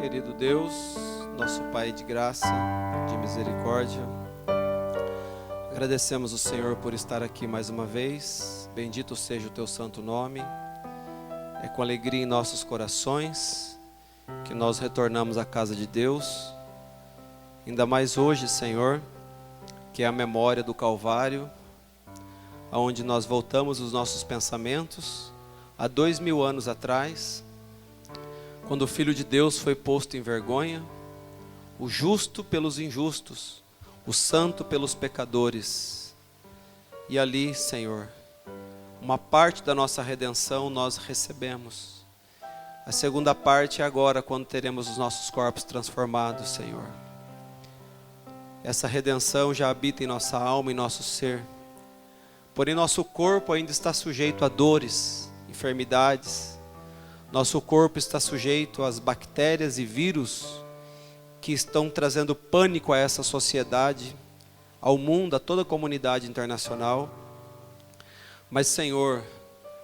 Querido Deus, nosso Pai de graça, de misericórdia, agradecemos o Senhor por estar aqui mais uma vez. Bendito seja o teu santo nome. É com alegria em nossos corações que nós retornamos à casa de Deus. Ainda mais hoje, Senhor, que é a memória do Calvário, aonde nós voltamos os nossos pensamentos há 2000 anos atrás, quando o Filho de Deus foi posto em vergonha, o justo pelos injustos, o santo pelos pecadores. E ali, Senhor, uma parte da nossa redenção nós recebemos. A segunda parte é agora, quando teremos os nossos corpos transformados, Senhor. Essa redenção já habita em nossa alma e nosso ser. Porém, nosso corpo ainda está sujeito a dores, enfermidades. Nosso corpo está sujeito às bactérias e vírus que estão trazendo pânico a essa sociedade, ao mundo, a toda a comunidade internacional. Mas, Senhor,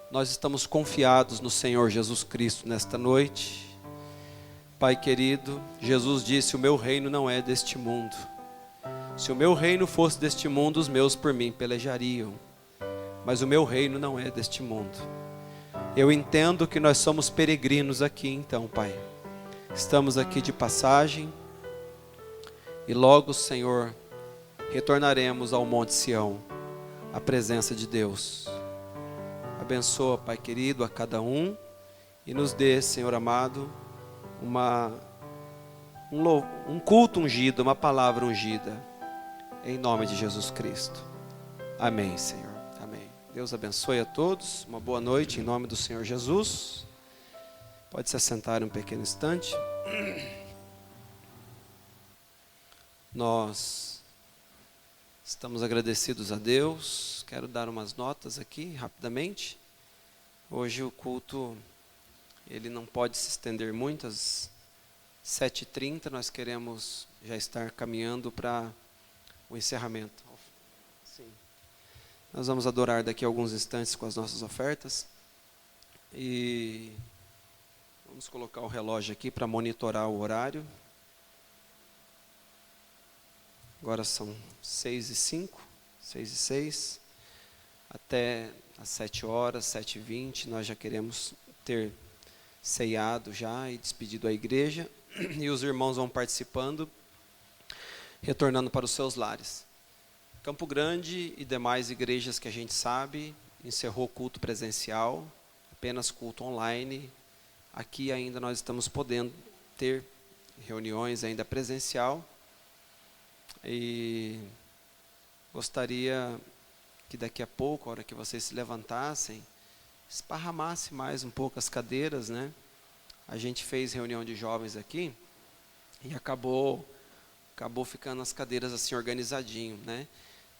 nós estamos confiados no Senhor Jesus Cristo nesta noite. Pai querido, Jesus disse: o meu reino não é deste mundo. Se o meu reino fosse deste mundo, os meus por mim pelejariam. Mas o meu reino não é deste mundo. Eu entendo que nós somos peregrinos aqui, então, Pai. Estamos aqui de passagem e logo, Senhor, retornaremos ao Monte Sião, à presença de Deus. Abençoa, Pai querido, a cada um e nos dê, Senhor amado, um culto ungido, uma palavra ungida, em nome de Jesus Cristo. Amém, Senhor. Deus abençoe a todos, uma boa noite em nome do Senhor Jesus. Pode se assentar um pequeno instante. Nós estamos agradecidos a Deus. Quero dar umas notas aqui rapidamente. Hoje o culto, ele não pode se estender muito, às 7h30 nós queremos já estar caminhando para o encerramento. Nós vamos adorar daqui a alguns instantes com as nossas ofertas. E vamos colocar o relógio aqui para monitorar o horário. Agora são 6h05, 6h06. Até às 7h, 7h20, nós já queremos ter ceiado já e despedido a igreja. E os irmãos vão participando, retornando para os seus lares. Campo Grande e demais igrejas que a gente sabe, encerrou culto presencial, apenas culto online. Aqui ainda nós estamos podendo ter reuniões ainda presencial. E gostaria que daqui a pouco, a hora que vocês se levantassem, esparramasse mais um pouco as cadeiras, né? A gente fez reunião de jovens aqui e acabou ficando as cadeiras assim organizadinho, né?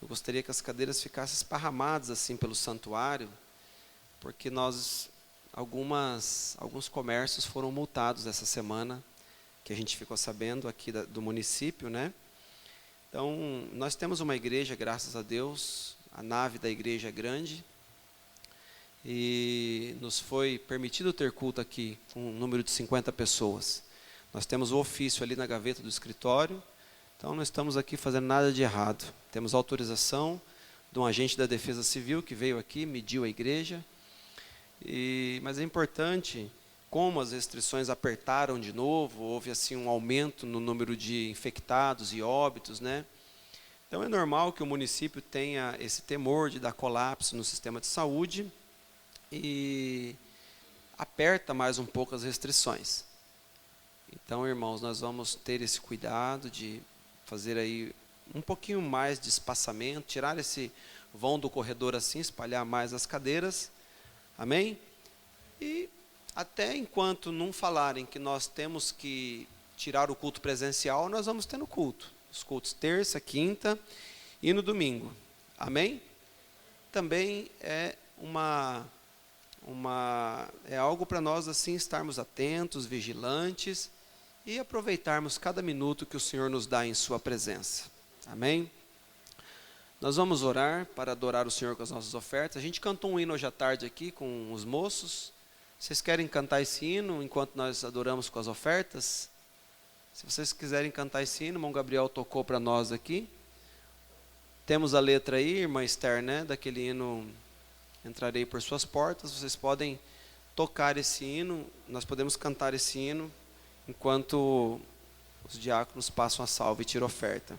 Eu gostaria que as cadeiras ficassem esparramadas assim pelo santuário, porque alguns comércios foram multados essa semana, que a gente ficou sabendo aqui do município, né? Então, nós temos uma igreja, graças a Deus, a nave da igreja é grande, e nos foi permitido ter culto aqui, com um número de 50 pessoas. Nós temos o ofício ali na gaveta do escritório. Então, não estamos aqui fazendo nada de errado. Temos autorização de um agente da Defesa Civil que veio aqui, mediu a igreja. Mas é importante, como as restrições apertaram de novo, houve assim um aumento no número de infectados e óbitos, né? Então, é normal que o município tenha esse temor de dar colapso no sistema de saúde e aperta mais um pouco as restrições. Então, irmãos, nós vamos ter esse cuidado de fazer aí um pouquinho mais de espaçamento, tirar esse vão do corredor assim, espalhar mais as cadeiras, amém? E até enquanto não falarem que nós temos que tirar o culto presencial, nós vamos tendo culto, os cultos terça, quinta e no domingo, amém? Também é é algo para nós assim estarmos atentos, vigilantes, e aproveitarmos cada minuto que o Senhor nos dá em sua presença. Amém? Nós vamos orar para adorar o Senhor com as nossas ofertas. A gente cantou um hino hoje à tarde aqui com os moços. Vocês querem cantar esse hino enquanto nós adoramos com as ofertas? Se vocês quiserem cantar esse hino, o irmão Gabriel tocou para nós aqui. Temos a letra aí, irmã Esther, né? Daquele hino, Entrarei por suas portas. Vocês podem tocar esse hino, nós podemos cantar esse hino, enquanto os diáconos passam a salva e tiram oferta.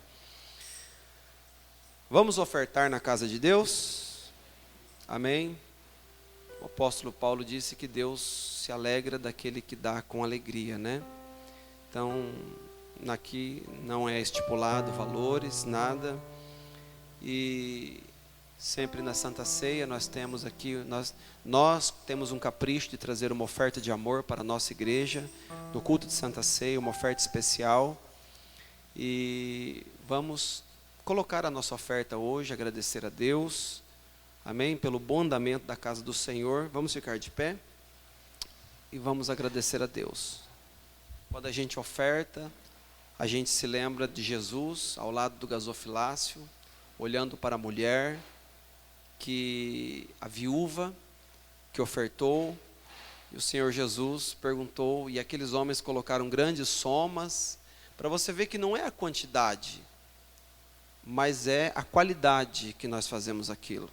Vamos ofertar na casa de Deus? Amém? O apóstolo Paulo disse que Deus se alegra daquele que dá com alegria, né? Então, aqui não é estipulado valores, nada. E sempre na Santa Ceia nós temos aqui, nós temos um capricho de trazer uma oferta de amor para a nossa igreja, no culto de Santa Ceia, uma oferta especial. E vamos colocar a nossa oferta hoje, agradecer a Deus, amém, pelo bom andamento da casa do Senhor. Vamos ficar de pé e vamos agradecer a Deus. Quando a gente oferta, a gente se lembra de Jesus ao lado do gasofilácio, olhando para a mulher, a viúva que ofertou, e o Senhor Jesus perguntou, e aqueles homens colocaram grandes somas, para você ver que não é a quantidade, mas é a qualidade que nós fazemos aquilo.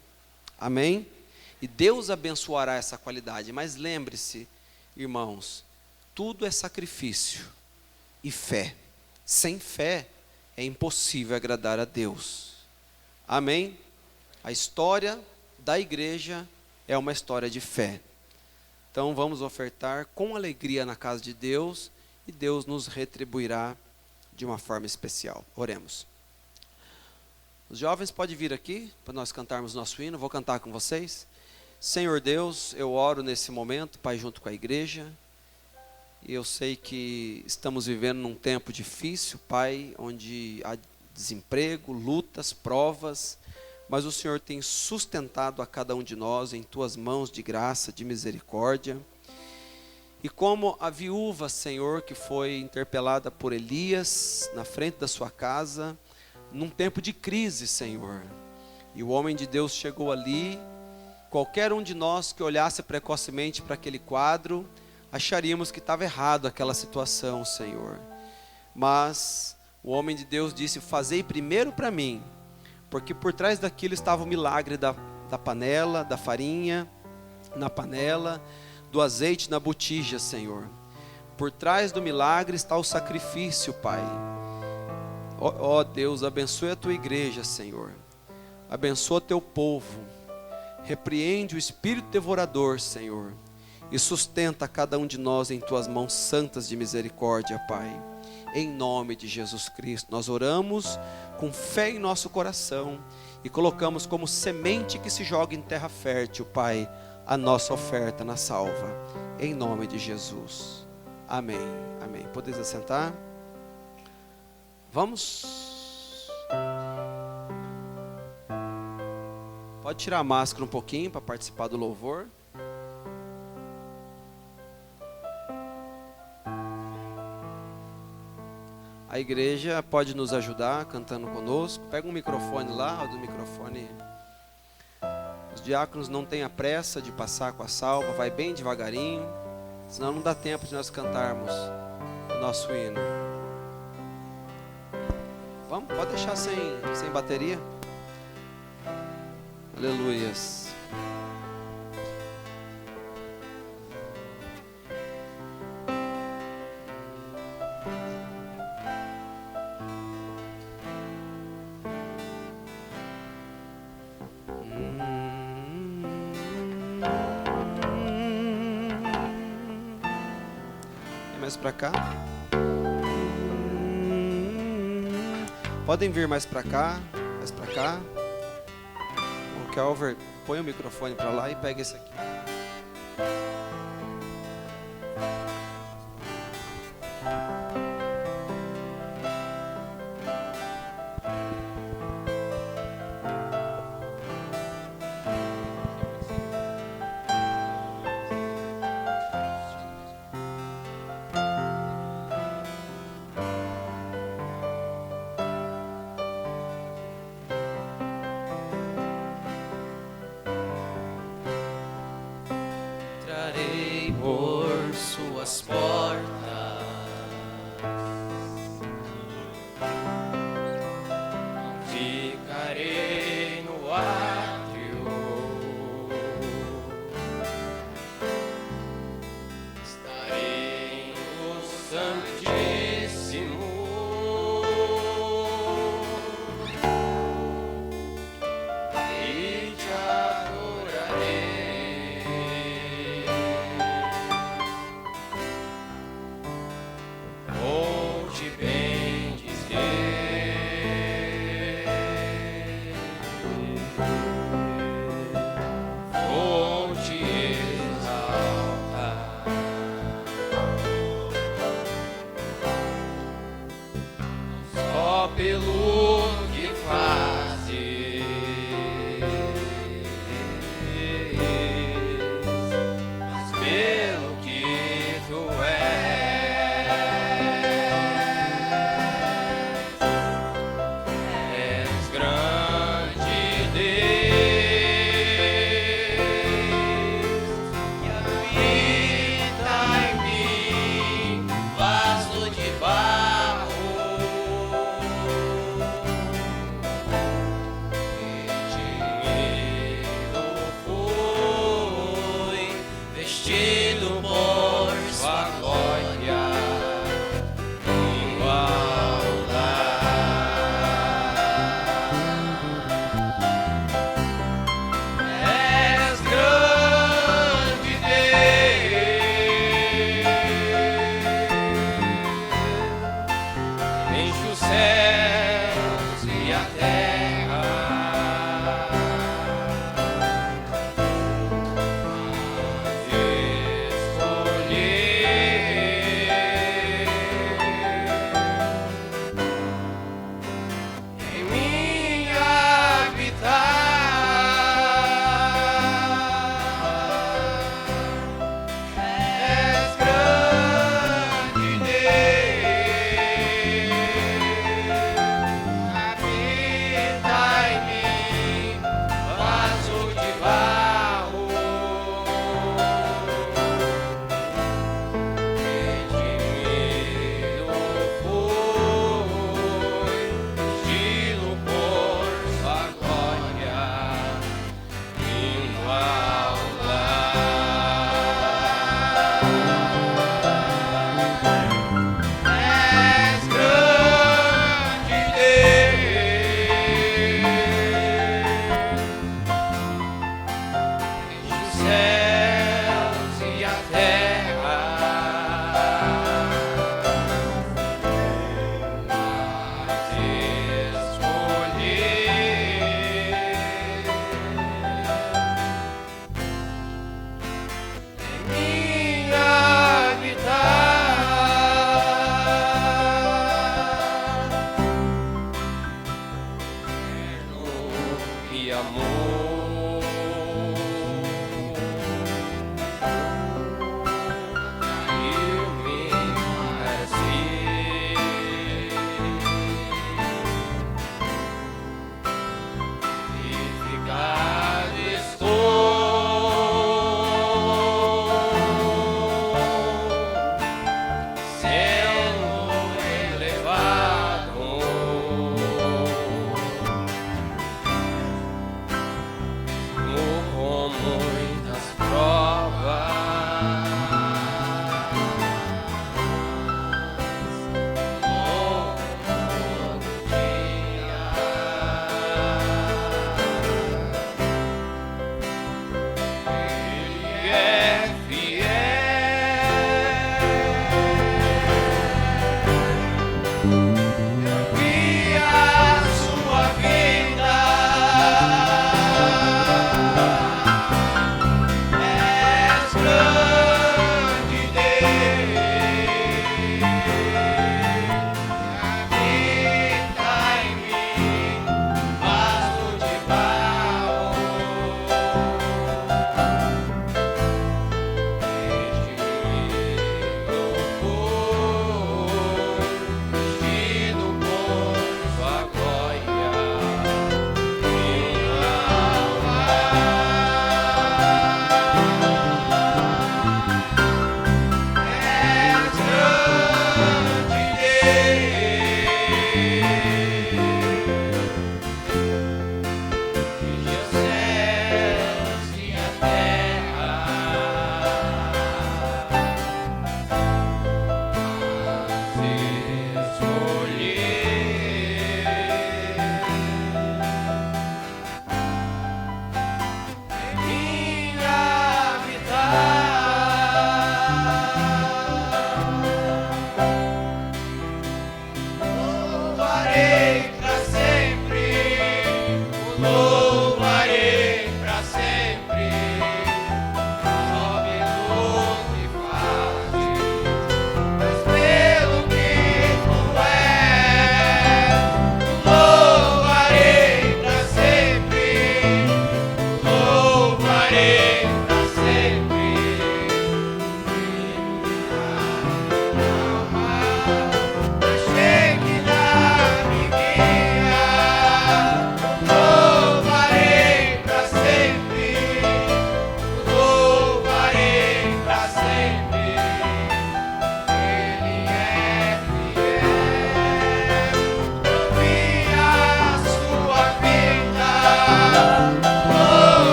Amém? E Deus abençoará essa qualidade. Mas lembre-se, irmãos, tudo é sacrifício e fé. Sem fé é impossível agradar a Deus. Amém? A história da igreja é uma história de fé. Então vamos ofertar com alegria na casa de Deus e Deus nos retribuirá de uma forma especial. Oremos. Os jovens podem vir aqui para nós cantarmos nosso hino. Vou cantar com vocês. Senhor Deus, eu oro nesse momento, Pai, junto com a igreja. E eu sei que estamos vivendo num tempo difícil, Pai, onde há desemprego, lutas, provas, mas o Senhor tem sustentado a cada um de nós em Tuas mãos de graça, de misericórdia. E como a viúva, Senhor, que foi interpelada por Elias na frente da sua casa, num tempo de crise, Senhor, e o homem de Deus chegou ali, qualquer um de nós que olhasse precocemente para aquele quadro, acharíamos que estava errado aquela situação, Senhor. Mas o homem de Deus disse, fazei primeiro para mim, porque por trás daquilo estava o milagre da panela, da farinha na panela, do azeite na botija, Senhor. Por trás do milagre está o sacrifício, Pai. Ó Deus, abençoe a Tua igreja, Senhor. Abençoa Teu povo. Repreende o espírito devorador, Senhor. E sustenta cada um de nós em Tuas mãos santas de misericórdia, Pai. Em nome de Jesus Cristo, nós oramos com fé em nosso coração e colocamos como semente que se joga em terra fértil, Pai, a nossa oferta na salva. Em nome de Jesus. Amém. Amém. Podeis assentar? Vamos. Pode tirar a máscara um pouquinho para participar do louvor. A igreja pode nos ajudar cantando conosco. Pega um microfone lá, do microfone. Os diáconos não têm a pressa de passar com a salva, vai bem devagarinho, senão não dá tempo de nós cantarmos o nosso hino. Vamos, pode deixar sem bateria. Aleluias. Mais para cá. Podem vir mais para cá, mais para cá. O Kelver, põe o microfone para lá e pega esse aqui. Vaso de barro.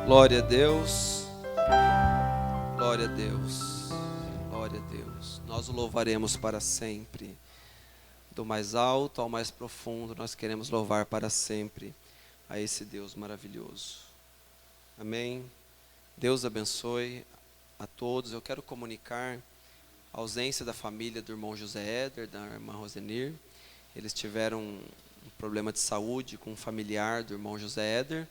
Glória a Deus, glória a Deus, glória a Deus. Nós o louvaremos para sempre. Do mais alto ao mais profundo, nós queremos louvar para sempre a esse Deus maravilhoso. Amém. Deus abençoe a todos. Eu quero comunicar a ausência da família do irmão José Éder, da irmã Rosenir. Eles tiveram um problema de saúde com um familiar do irmão José Éder.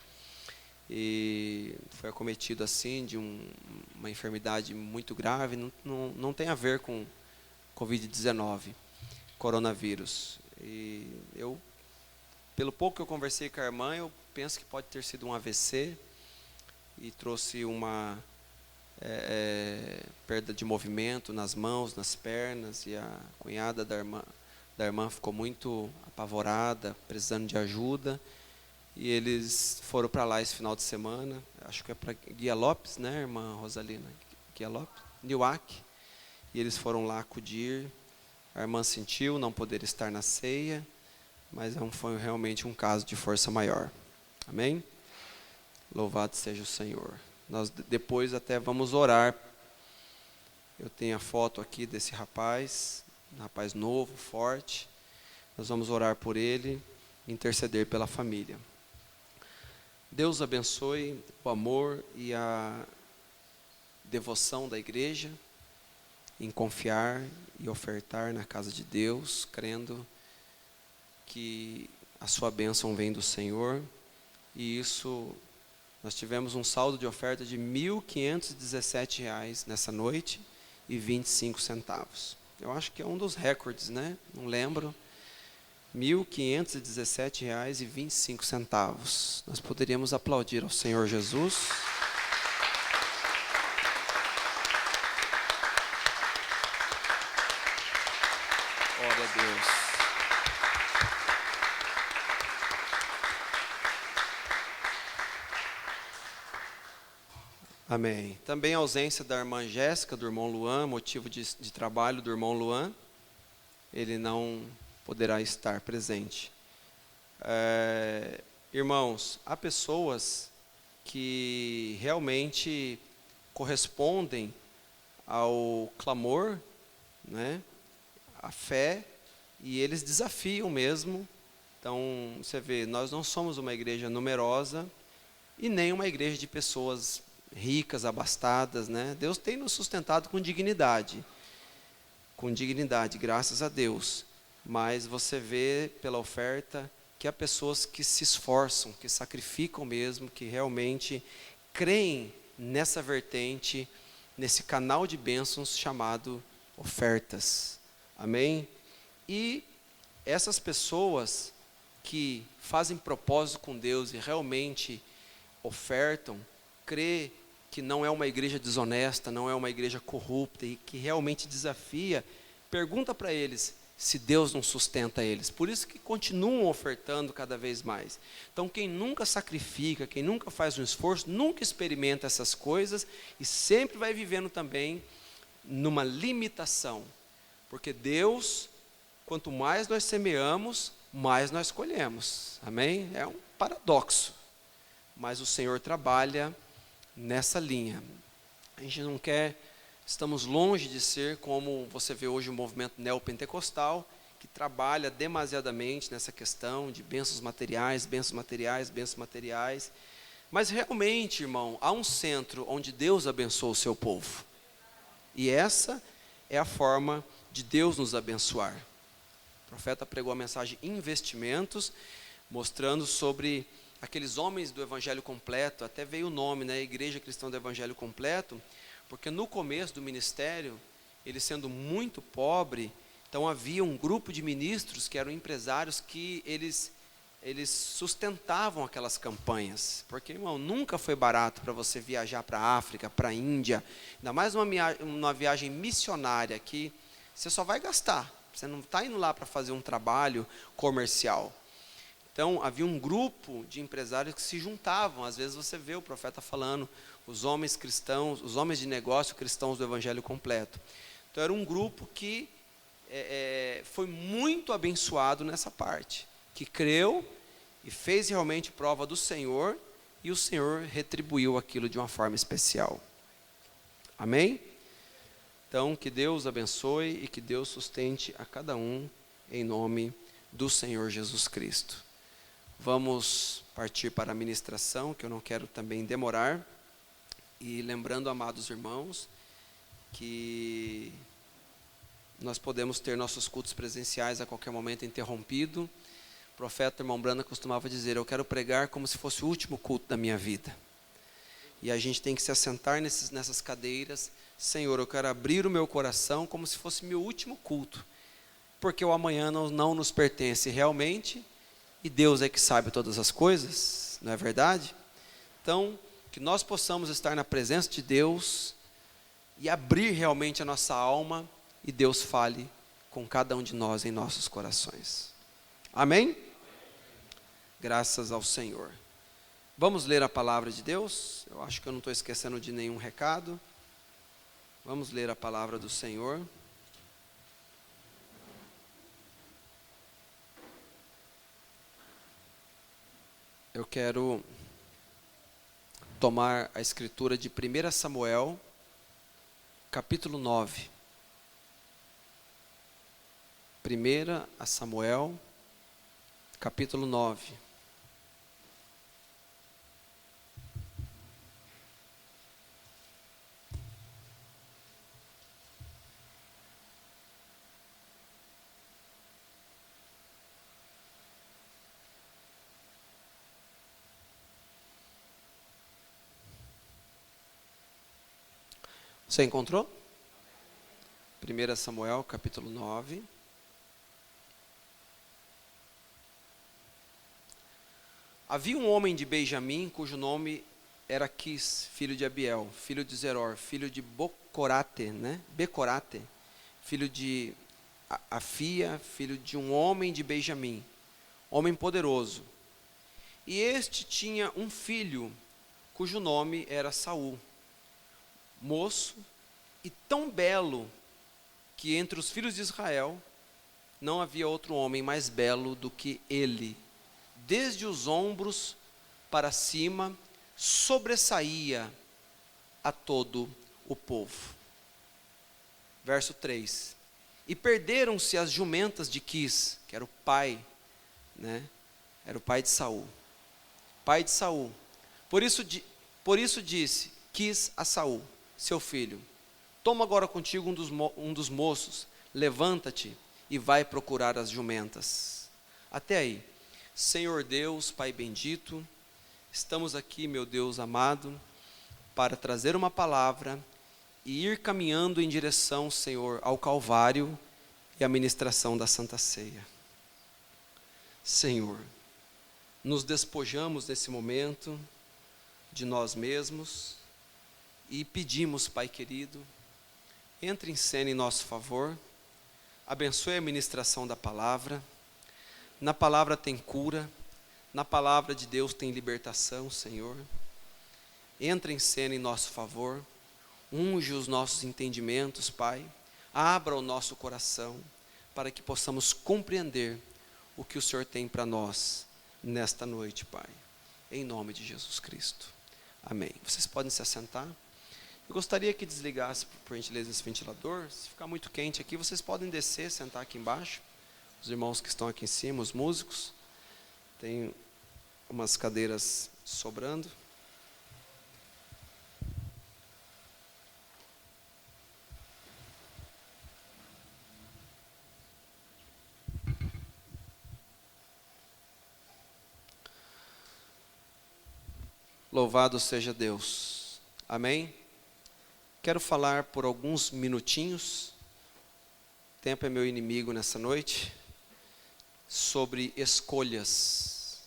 E foi acometido assim de uma enfermidade muito grave, não tem a ver com Covid-19, coronavírus. E eu, pelo pouco que eu conversei com a irmã, eu penso que pode ter sido um AVC e trouxe uma perda de movimento nas mãos, nas pernas, e a cunhada da irmã ficou muito apavorada, precisando de ajuda. E eles foram para lá esse final de semana, acho que é para Guia Lopes, né, irmã Rosalina? Guia Lopes? Niuac. E eles foram lá acudir. A irmã sentiu não poder estar na ceia, mas foi realmente um caso de força maior. Amém? Louvado seja o Senhor. Nós depois até vamos orar. Eu tenho a foto aqui desse rapaz, um rapaz novo, forte. Nós vamos orar por ele, interceder pela família. Deus abençoe o amor e a devoção da igreja em confiar e ofertar na casa de Deus, crendo que a sua bênção vem do Senhor. E isso, nós tivemos um saldo de oferta de R$ 1.517 nessa noite e 25 centavos. Eu acho que é um dos recordes, né? Não lembro. R$ 1.517,25. Nós poderíamos aplaudir ao Senhor Jesus. Glória a Deus. Amém. Também a ausência da irmã Jéssica, do irmão Luan, motivo de trabalho do irmão Luan. Ele não poderá estar presente. Irmãos, há pessoas que realmente correspondem ao clamor, né, à fé, e eles desafiam mesmo. Então, você vê, nós não somos uma igreja numerosa e nem uma igreja de pessoas ricas, abastadas, né? Deus tem nos sustentado com dignidade, graças a Deus. Mas você vê pela oferta que há pessoas que se esforçam, que sacrificam mesmo, que realmente creem nessa vertente, nesse canal de bênçãos chamado ofertas. Amém? E essas pessoas que fazem propósito com Deus e realmente ofertam, crê que não é uma igreja desonesta, não é uma igreja corrupta e que realmente desafia, pergunta para eles se Deus não sustenta eles. Por isso que continuam ofertando cada vez mais. Então, quem nunca sacrifica, quem nunca faz um esforço, nunca experimenta essas coisas e sempre vai vivendo também numa limitação. Porque Deus, quanto mais nós semeamos, mais nós colhemos. Amém? É um paradoxo. Mas o Senhor trabalha nessa linha. A gente não quer... Estamos longe de ser como você vê hoje o movimento neopentecostal, que trabalha demasiadamente nessa questão de bênçãos materiais. Mas realmente, irmão, há um centro onde Deus abençoa o seu povo. E essa é a forma de Deus nos abençoar. O profeta pregou a mensagem investimentos, mostrando sobre aqueles homens do Evangelho Completo. Até veio o nome, né? Igreja Cristã do Evangelho Completo. Porque no começo do ministério, ele sendo muito pobre, então havia um grupo de ministros que eram empresários que eles sustentavam aquelas campanhas. Porque, irmão, nunca foi barato para você viajar para a África, para a Índia, ainda mais uma viagem missionária que você só vai gastar. Você não está indo lá para fazer um trabalho comercial. Então, havia um grupo de empresários que se juntavam. Às vezes você vê o profeta falando, os homens cristãos, os homens de negócio cristãos do Evangelho Completo. Então, era um grupo que foi muito abençoado nessa parte, que creu e fez realmente prova do Senhor e o Senhor retribuiu aquilo de uma forma especial. Amém? Então, que Deus abençoe e que Deus sustente a cada um, em nome do Senhor Jesus Cristo. Vamos partir para a ministração, que eu não quero também demorar. E lembrando, amados irmãos, que nós podemos ter nossos cultos presenciais a qualquer momento interrompido. O profeta irmão Brana costumava dizer: eu quero pregar como se fosse o último culto da minha vida. E a gente tem que se assentar nessas cadeiras. Senhor, eu quero abrir o meu coração como se fosse meu último culto, porque o amanhã não nos pertence realmente, e Deus é que sabe todas as coisas, não é verdade? Então, que nós possamos estar na presença de Deus e abrir realmente a nossa alma, e Deus fale com cada um de nós em nossos corações. Amém? Graças ao Senhor. Vamos ler a palavra de Deus. Eu acho que eu não estou esquecendo de nenhum recado. Vamos ler a palavra do Senhor. Eu quero tomar a escritura de 1 Samuel, capítulo 9. 1 Samuel, capítulo 9. Você encontrou? 1 Samuel, capítulo 9. Havia um homem de Benjamim, cujo nome era Quis, filho de Abiel, filho de Zeror, filho de Becorate, filho de Afia, filho de um homem de Benjamim, homem poderoso. E este tinha um filho, cujo nome era Saul, moço e tão belo, que entre os filhos de Israel não havia outro homem mais belo do que ele. Desde os ombros para cima, sobressaía a todo o povo. Verso 3. E perderam-se as jumentas de Quis, que era o pai, era o pai de Saul. Pai de Saul. Por isso disse Quis a Saul, seu filho: toma agora contigo um dos moços, levanta-te e vai procurar as jumentas. Até aí. Senhor Deus, Pai bendito, estamos aqui, meu Deus amado, para trazer uma palavra e ir caminhando em direção, Senhor, ao Calvário e à ministração da Santa Ceia. Senhor, nos despojamos nesse momento de nós mesmos e pedimos, Pai querido, entre em cena em nosso favor, abençoe a ministração da palavra. Na palavra tem cura, na palavra de Deus tem libertação, Senhor. Entra em cena em nosso favor, unge os nossos entendimentos, Pai. Abra o nosso coração, para que possamos compreender o que o Senhor tem para nós nesta noite, Pai. Em nome de Jesus Cristo. Amém. Vocês podem se assentar. Eu gostaria que desligasse, por gentileza, esse ventilador. Se ficar muito quente aqui, vocês podem descer, sentar aqui embaixo. Os irmãos que estão aqui em cima, os músicos, tem umas cadeiras sobrando. Louvado seja Deus. Amém? Quero falar por alguns minutinhos, o tempo é meu inimigo nessa noite, sobre escolhas.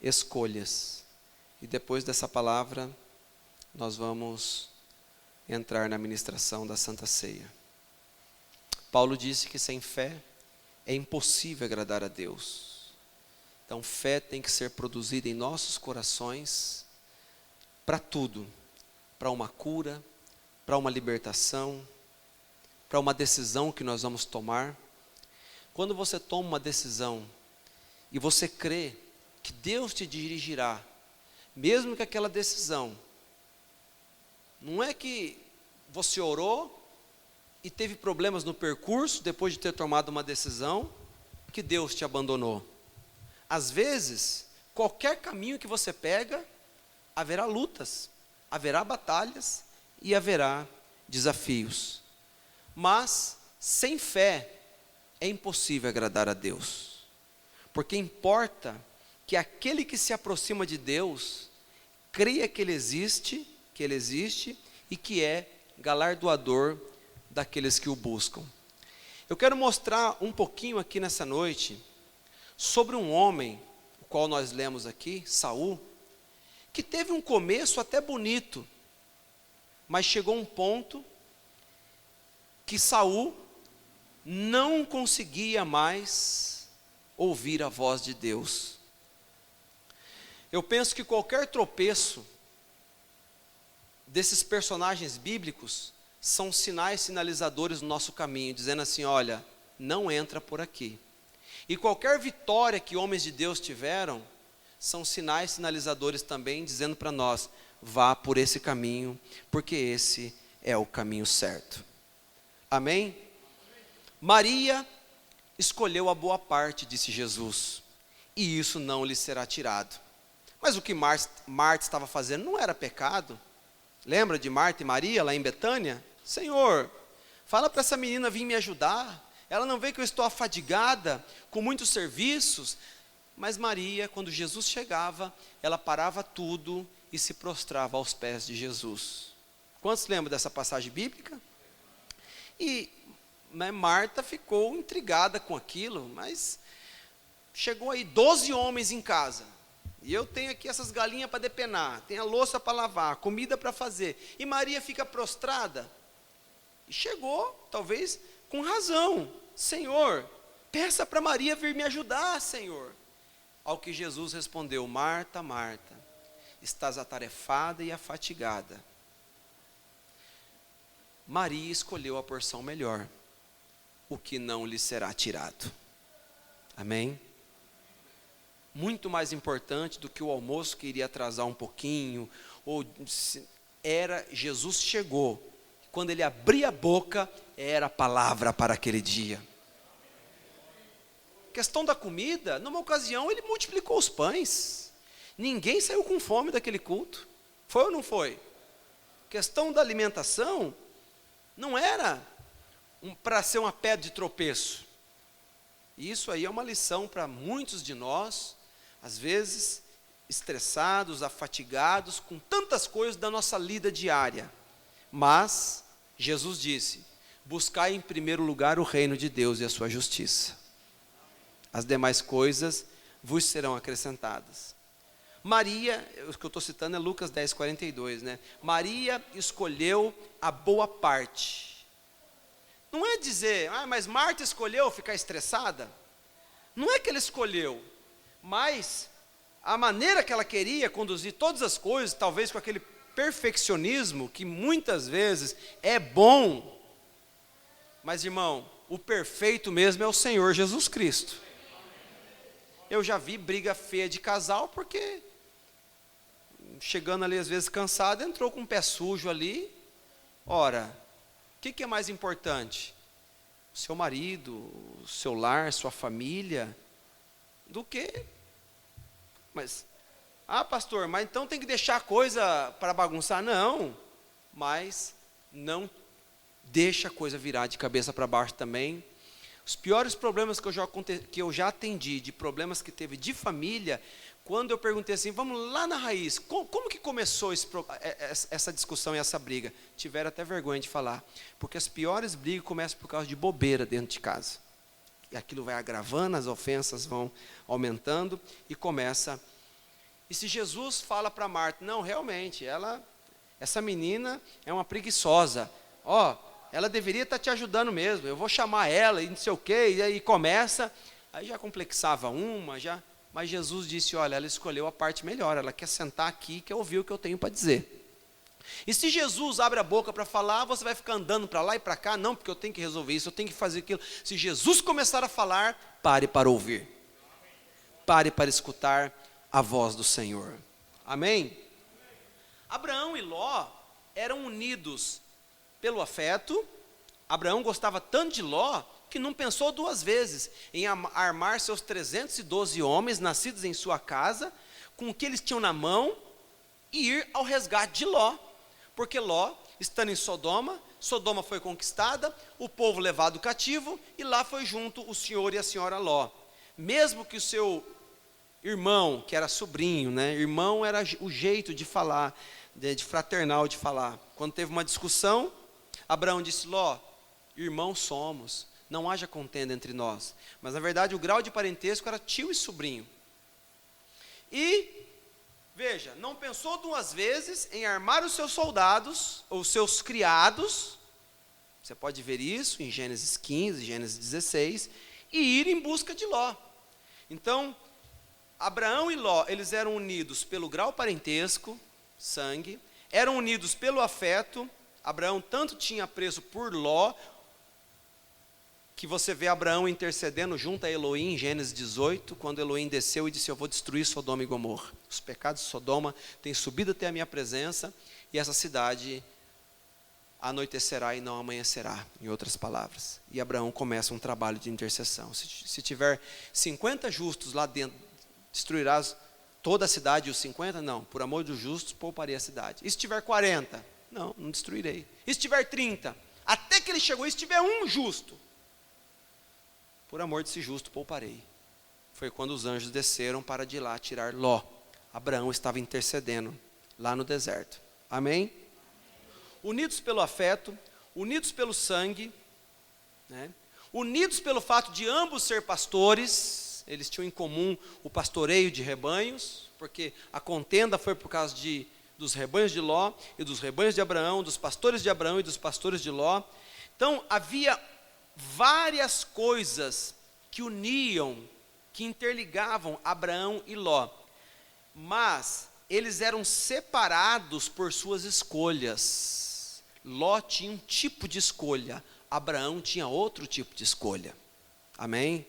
Escolhas. E depois dessa palavra, nós vamos entrar na ministração da Santa Ceia. Paulo disse que sem fé é impossível agradar a Deus. Então, fé tem que ser produzida em nossos corações para tudo, para uma cura, para uma libertação, para uma decisão que nós vamos tomar. Quando você toma uma decisão e você crê que Deus te dirigirá mesmo que aquela decisão, não é que você orou e teve problemas no percurso, depois de ter tomado uma decisão, que Deus te abandonou. Às vezes, qualquer caminho que você pega, haverá lutas, haverá batalhas e haverá desafios. Mas, sem fé, é impossível agradar a Deus. Porque importa que aquele que se aproxima de Deus, creia que Ele existe e que é galardoador daqueles que o buscam. Eu quero mostrar um pouquinho aqui nessa noite sobre um homem, o qual nós lemos aqui, Saul, que teve um começo até bonito, mas chegou um ponto que Saul não conseguia mais ouvir a voz de Deus. Eu penso que qualquer tropeço desses personagens bíblicos são sinais sinalizadores no nosso caminho, dizendo assim, olha, não entra por aqui. E qualquer vitória que homens de Deus tiveram, são sinais sinalizadores também, dizendo para nós, vá por esse caminho, porque esse é o caminho certo. Amém? Maria escolheu a boa parte, disse Jesus, e isso não lhe será tirado. Mas o que Marta estava fazendo não era pecado. Lembra de Marta e Maria lá em Betânia? Senhor, fala para essa menina vir me ajudar. Ela não vê que eu estou afadigada, com muitos serviços. Mas Maria, quando Jesus chegava, ela parava tudo e se prostrava aos pés de Jesus. Quantos lembram dessa passagem bíblica? E Marta ficou intrigada com aquilo, mas chegou aí 12 homens em casa. E eu tenho aqui essas galinhas para depenar, tem a louça para lavar, comida para fazer. E Maria fica prostrada. E chegou, talvez, com razão. Senhor, peça para Maria vir me ajudar, Senhor. Ao que Jesus respondeu, Marta, Marta, estás atarefada e afatigada. Maria escolheu a porção melhor, o que não lhe será tirado. Amém? Muito mais importante do que o almoço que iria atrasar um pouquinho, Jesus chegou. Quando ele abria a boca, era a palavra para aquele dia. Questão da comida, numa ocasião ele multiplicou os pães. Ninguém saiu com fome daquele culto. Foi ou não foi? Questão da alimentação, não era para ser uma pedra de tropeço. Isso aí é uma lição para muitos de nós, às vezes estressados, afatigados, com tantas coisas da nossa lida diária. Mas, Jesus disse, buscai em primeiro lugar o reino de Deus e a sua justiça. As demais coisas vos serão acrescentadas. Maria, o que eu estou citando é Lucas 10, 42, né? Maria escolheu a boa parte. Não é dizer, mas Marta escolheu ficar estressada. Não é que ela escolheu, mas a maneira que ela queria conduzir todas as coisas, talvez com aquele perfeccionismo, que muitas vezes é bom, mas irmão, o perfeito mesmo é o Senhor Jesus Cristo. Eu já vi briga feia de casal, porque chegando ali às vezes cansado, entrou com um pé sujo ali. Ora, o que é mais importante? O seu marido, o seu lar, sua família, do que? Mas, pastor, mas então tem que deixar a coisa para bagunçar? Não, mas não deixa a coisa virar de cabeça para baixo também. Os piores problemas que eu já atendi, de problemas que teve de família, quando eu perguntei assim, vamos lá na raiz, como que começou essa discussão e essa briga? Tiveram até vergonha de falar, porque as piores brigas começam por causa de bobeira dentro de casa. E aquilo vai agravando, as ofensas vão aumentando e começa. E se Jesus fala para Marta, não, realmente, essa menina é uma preguiçosa, ela deveria estar te ajudando mesmo, eu vou chamar ela e não sei o quê, e aí começa, aí já complexava mas Jesus disse, olha, ela escolheu a parte melhor, ela quer sentar aqui e quer ouvir o que eu tenho para dizer. E se Jesus abre a boca para falar, você vai ficar andando para lá e para cá, não, porque eu tenho que resolver isso, eu tenho que fazer aquilo. Se Jesus começar a falar, pare para ouvir, pare para escutar a voz do Senhor. Amém? Abraão e Ló eram unidos pelo afeto. Abraão gostava tanto de Ló que não pensou duas vezes em armar seus 312 homens nascidos em sua casa, com o que eles tinham na mão, e ir ao resgate de Ló. Porque Ló, estando em Sodoma, Sodoma foi conquistada, o povo levado cativo, e lá foi junto o senhor e a senhora Ló. Mesmo que o seu irmão, que era sobrinho, né? Irmão era o jeito de falar, de fraternal de falar. Quando teve uma discussão, Abraão disse: Ló, irmãos somos, não haja contenda entre nós. Mas na verdade o grau de parentesco era tio e sobrinho. E, veja, não pensou duas vezes em armar os seus soldados, ou seus criados, você pode ver isso em Gênesis 15, Gênesis 16, e ir em busca de Ló. Então, Abraão e Ló, eles eram unidos pelo grau parentesco, sangue, eram unidos pelo afeto. Abraão tanto tinha apreço por Ló, que você vê Abraão intercedendo junto a Elohim em Gênesis 18, quando Elohim desceu e disse: eu vou destruir Sodoma e Gomorra. Os pecados de Sodoma têm subido até a minha presença, e essa cidade anoitecerá e não amanhecerá, em outras palavras. E Abraão começa um trabalho de intercessão. Se tiver 50 justos lá dentro, destruirás toda a cidade e os 50? Não, por amor dos justos pouparei a cidade. E se tiver 40? Não, não destruirei. E se tiver 30? Até que ele chegou, e se tiver um justo? Por amor desse justo pouparei. Foi quando os anjos desceram para de lá tirar Ló. Abraão estava intercedendo lá no deserto. Amém? Unidos pelo afeto, unidos pelo sangue, né? Unidos pelo fato de ambos ser pastores. Eles tinham em comum o pastoreio de rebanhos, porque a contenda foi por causa dos rebanhos de Ló e dos rebanhos de Abraão, dos pastores de Abraão e dos pastores de Ló. Então havia várias coisas que uniam, que interligavam Abraão e Ló, mas eles eram separados por suas escolhas. Ló tinha um tipo de escolha, Abraão tinha outro tipo de escolha. Amém?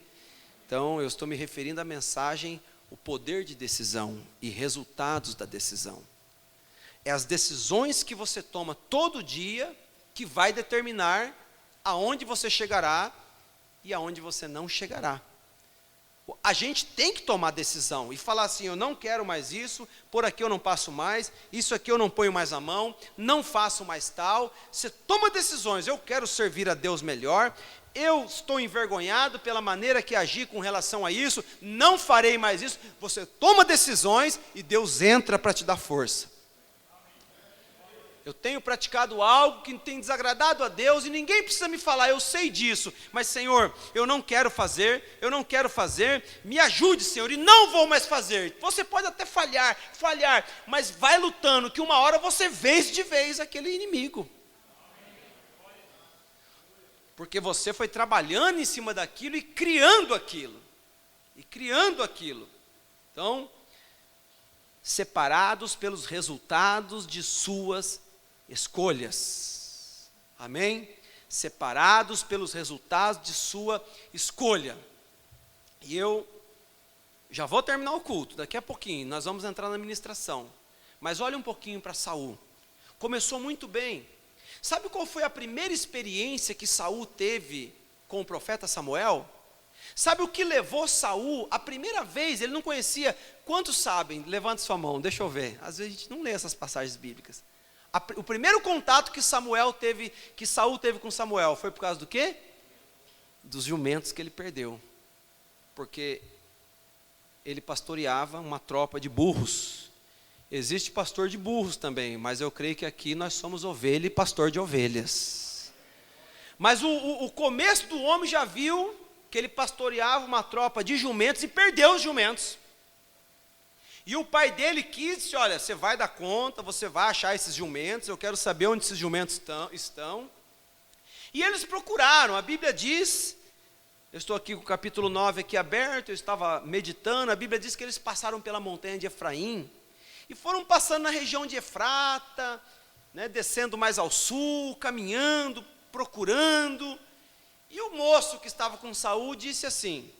Então eu estou me referindo à mensagem, o poder de decisão e resultados da decisão. É as decisões que você toma todo dia que vai determinar aonde você chegará e aonde você não chegará. A gente tem que tomar decisão e falar assim: eu não quero mais isso, por aqui eu não passo mais, isso aqui eu não ponho mais a mão, não faço mais tal. Você toma decisões: eu quero servir a Deus melhor, eu estou envergonhado pela maneira que agi com relação a isso, não farei mais isso. Você toma decisões e Deus entra para te dar força. Eu tenho praticado algo que tem desagradado a Deus e ninguém precisa me falar, eu sei disso, mas Senhor, eu não quero fazer, me ajude, Senhor, e não vou mais fazer. Você pode até falhar, mas vai lutando, que uma hora você vence de vez aquele inimigo. Porque você foi trabalhando em cima daquilo e criando aquilo. Então, separados pelos resultados de suas escolhas. Amém? Separados pelos resultados de sua escolha. E eu já vou terminar o culto, daqui a pouquinho, nós vamos entrar na ministração. Mas olha um pouquinho para Saul. Começou muito bem. Sabe qual foi a primeira experiência que Saul teve com o profeta Samuel? Sabe o que levou Saul, a primeira vez, ele não conhecia, quantos sabem? Levante sua mão, deixa eu ver. Às vezes a gente não lê essas passagens bíblicas. O primeiro contato que Saul teve com Samuel, foi por causa do quê? Dos jumentos que ele perdeu. Porque ele pastoreava uma tropa de burros. Existe pastor de burros também, mas eu creio que aqui nós somos ovelha e pastor de ovelhas. Mas o começo do homem já viu que ele pastoreava uma tropa de jumentos e perdeu os jumentos. E o pai dele disse: olha, você vai dar conta, você vai achar esses jumentos, eu quero saber onde esses jumentos estão. E eles procuraram, a Bíblia diz, eu estou aqui com o capítulo 9 aqui aberto, eu estava meditando, a Bíblia diz que eles passaram pela montanha de Efraim, e foram passando na região de Efrata, né, descendo mais ao sul, caminhando, procurando. E o moço que estava com Saul disse assim: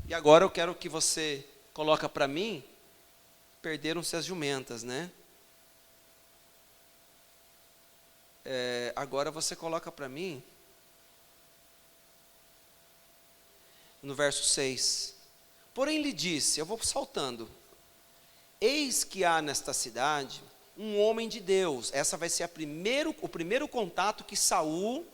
e agora eu quero que você coloque para mim perderam-se as jumentas, né? Agora você coloca para mim, no verso 6. Porém lhe disse, eu vou saltando, eis que há nesta cidade um homem de Deus. Essa vai ser o primeiro contato que Saul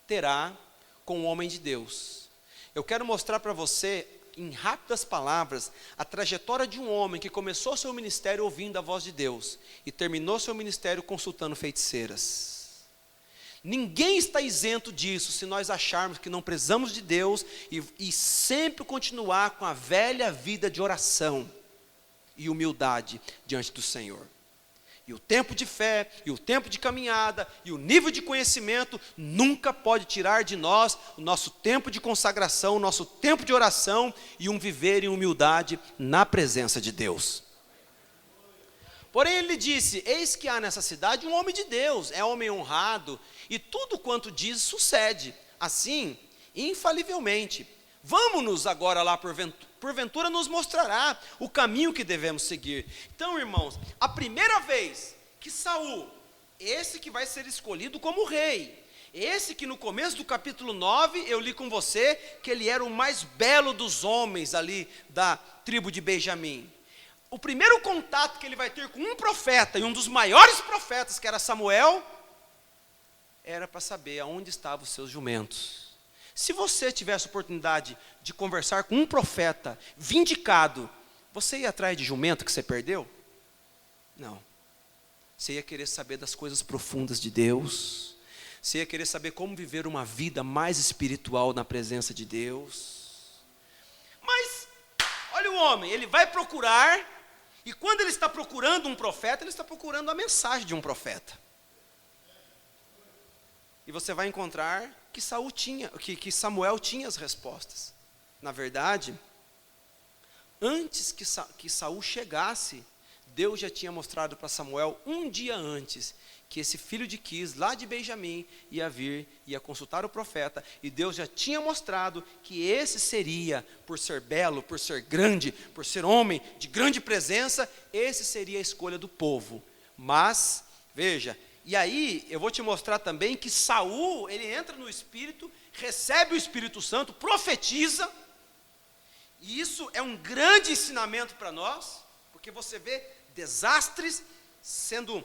terá com o homem de Deus. Eu quero mostrar para você, em rápidas palavras, a trajetória de um homem que começou seu ministério ouvindo a voz de Deus e terminou seu ministério consultando feiticeiras. Ninguém está isento disso se nós acharmos que não precisamos de Deus e sempre continuar com a velha vida de oração e humildade diante do Senhor. E o tempo de fé, e o tempo de caminhada, e o nível de conhecimento nunca pode tirar de nós o nosso tempo de consagração, o nosso tempo de oração e um viver em humildade na presença de Deus. Porém ele disse, eis que há nessa cidade um homem de Deus, é homem honrado, e tudo quanto diz sucede, assim, infalivelmente. Vamos-nos agora lá, porventura nos mostrará o caminho que devemos seguir. Então, irmãos, a primeira vez que Saul, esse que vai ser escolhido como rei, esse que no começo do capítulo 9, eu li com você, que ele era o mais belo dos homens ali da tribo de Benjamim. O primeiro contato que ele vai ter com um profeta, e um dos maiores profetas, que era Samuel, era para saber aonde estavam os seus jumentos. Se você tivesse a oportunidade de conversar com um profeta vindicado, você ia atrás de jumento que você perdeu? Não. Você ia querer saber das coisas profundas de Deus. Você ia querer saber como viver uma vida mais espiritual na presença de Deus. Mas, olha o homem, ele vai procurar, e quando ele está procurando um profeta, ele está procurando a mensagem de um profeta. E você vai encontrar que Samuel tinha as respostas. Na verdade, antes que Saul chegasse, Deus já tinha mostrado para Samuel um dia antes que esse filho de Quis, lá de Benjamim, ia consultar o profeta, e Deus já tinha mostrado que esse seria, por ser belo, por ser grande, por ser homem de grande presença, esse seria a escolha do povo. Mas, veja, e aí eu vou te mostrar também que Saul, ele entra no Espírito, recebe o Espírito Santo, profetiza, e isso é um grande ensinamento para nós, porque você vê desastres sendo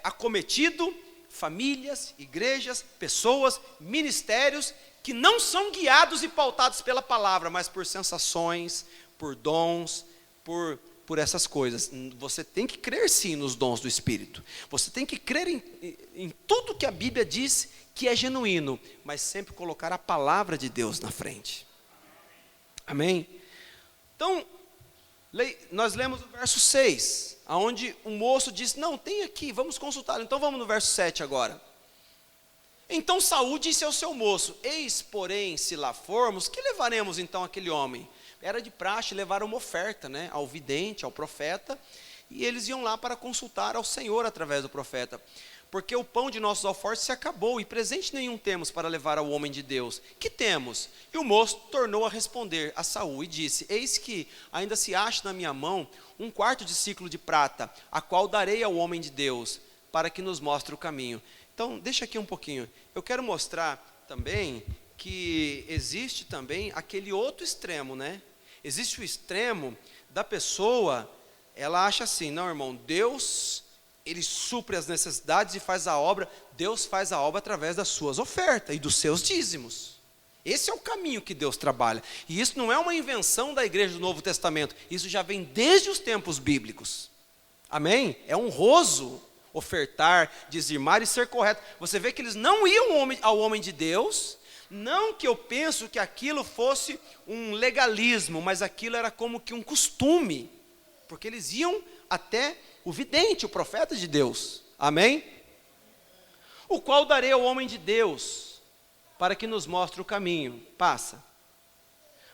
acometido, famílias, igrejas, pessoas, ministérios, que não são guiados e pautados pela palavra, mas por sensações, por dons, por essas coisas. Você tem que crer sim nos dons do Espírito, você tem que crer em tudo que a Bíblia diz que é genuíno, mas sempre colocar a palavra de Deus na frente. Amém? Então, nós lemos o verso 6, onde o moço diz, não, tem aqui, vamos consultar. Então vamos no verso 7 agora. Então Saul disse ao seu moço, eis porém, se lá formos, que levaremos então aquele homem? Era de praxe levar uma oferta, né, ao vidente, ao profeta, e eles iam lá para consultar ao Senhor através do profeta. Porque o pão de nossos alforjes se acabou, e presente nenhum temos para levar ao homem de Deus. Que temos? E o moço tornou a responder a Saul e disse, eis que ainda se acha na minha mão 1/4 de siclo de prata, a qual darei ao homem de Deus, para que nos mostre o caminho. Então, deixa aqui um pouquinho. Eu quero mostrar também que existe também aquele outro extremo, né? Existe o extremo da pessoa, ela acha assim, não, irmão, Deus, Ele supre as necessidades e faz a obra. Deus faz a obra através das suas ofertas e dos seus dízimos. Esse é o caminho que Deus trabalha. E isso não é uma invenção da igreja do Novo Testamento. Isso já vem desde os tempos bíblicos. Amém? É honroso ofertar, dizimar e ser correto. Você vê que eles não iam ao homem de Deus. Não que eu penso que aquilo fosse um legalismo, mas aquilo era como que um costume. Porque eles iam até o vidente, o profeta de Deus. Amém? O qual darei ao homem de Deus, para que nos mostre o caminho. Passa.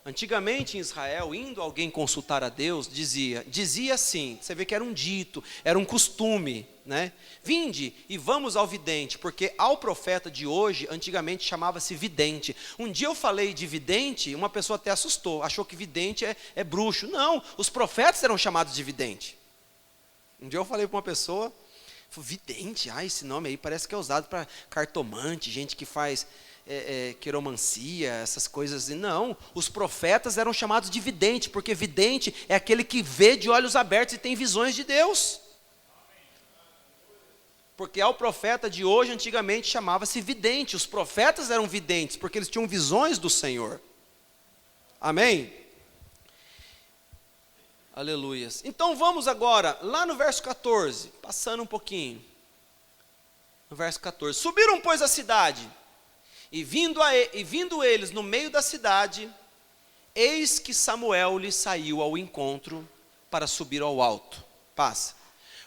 Antigamente em Israel, indo alguém consultar a Deus, dizia assim, você vê que era um dito, era um costume. né? Vinde e vamos ao vidente, porque ao profeta de hoje, antigamente chamava-se vidente. Um dia eu falei de vidente, uma pessoa até assustou, achou que vidente é bruxo. Não, os profetas eram chamados de vidente. Um dia eu falei para uma pessoa, vidente, esse nome aí parece que é usado para cartomante, gente que faz quiromancia, essas coisas. Não, os profetas eram chamados de vidente, porque vidente é aquele que vê de olhos abertos e tem visões de Deus. Porque ao profeta de hoje, antigamente chamava-se vidente. Os profetas eram videntes, porque eles tinham visões do Senhor. Amém? Aleluias. Então vamos agora, lá no verso 14, passando um pouquinho. No verso 14. Subiram, pois, a cidade, e vindo eles no meio da cidade, eis que Samuel lhe saiu ao encontro para subir ao alto. Passa.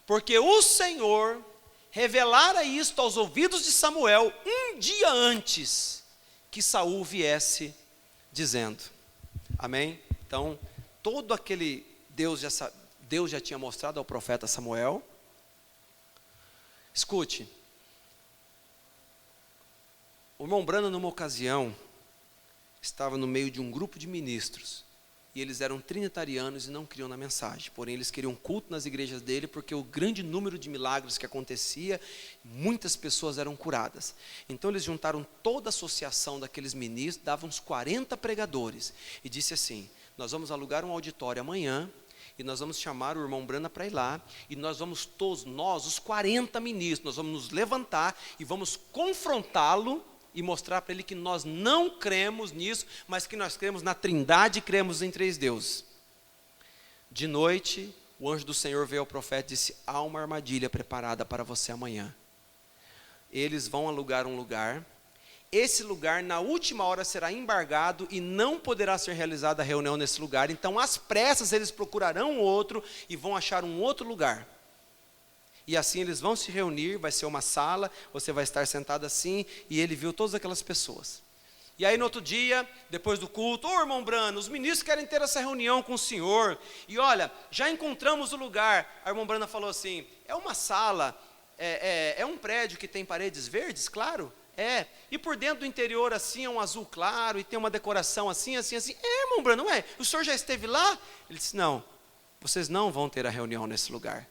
Porque o Senhor revelara isto aos ouvidos de Samuel um dia antes que Saul viesse dizendo. Amém? Então, todo aquele Deus já tinha mostrado ao profeta Samuel. Escute. O irmão Branham, numa ocasião, estava no meio de um grupo de ministros, e eles eram trinitarianos e não criam na mensagem, porém eles queriam culto nas igrejas dele, porque o grande número de milagres que acontecia, muitas pessoas eram curadas. Então eles juntaram toda a associação daqueles ministros, davam uns 40 pregadores, e disse assim, nós vamos alugar um auditório amanhã, e nós vamos chamar o irmão Branham para ir lá, e nós vamos todos, nós, os 40 ministros, nós vamos nos levantar, e vamos confrontá-lo, e mostrar para ele que nós não cremos nisso, mas que nós cremos na Trindade e cremos em 3 deuses. De noite, o anjo do Senhor veio ao profeta e disse, há uma armadilha preparada para você amanhã. Eles vão alugar um lugar, esse lugar na última hora será embargado e não poderá ser realizada a reunião nesse lugar, então às pressas eles procurarão outro e vão achar um outro lugar. E assim eles vão se reunir, vai ser uma sala, você vai estar sentado assim, e ele viu todas aquelas pessoas. E aí no outro dia, depois do culto, irmão Branham, os ministros querem ter essa reunião com o senhor, e olha, já encontramos o lugar. A irmã Branham falou assim, é uma sala, é um prédio que tem paredes verdes, claro? E por dentro do interior assim é um azul claro, e tem uma decoração assim, assim, assim. Irmão Branham, o senhor já esteve lá? Ele disse, não, vocês não vão ter a reunião nesse lugar.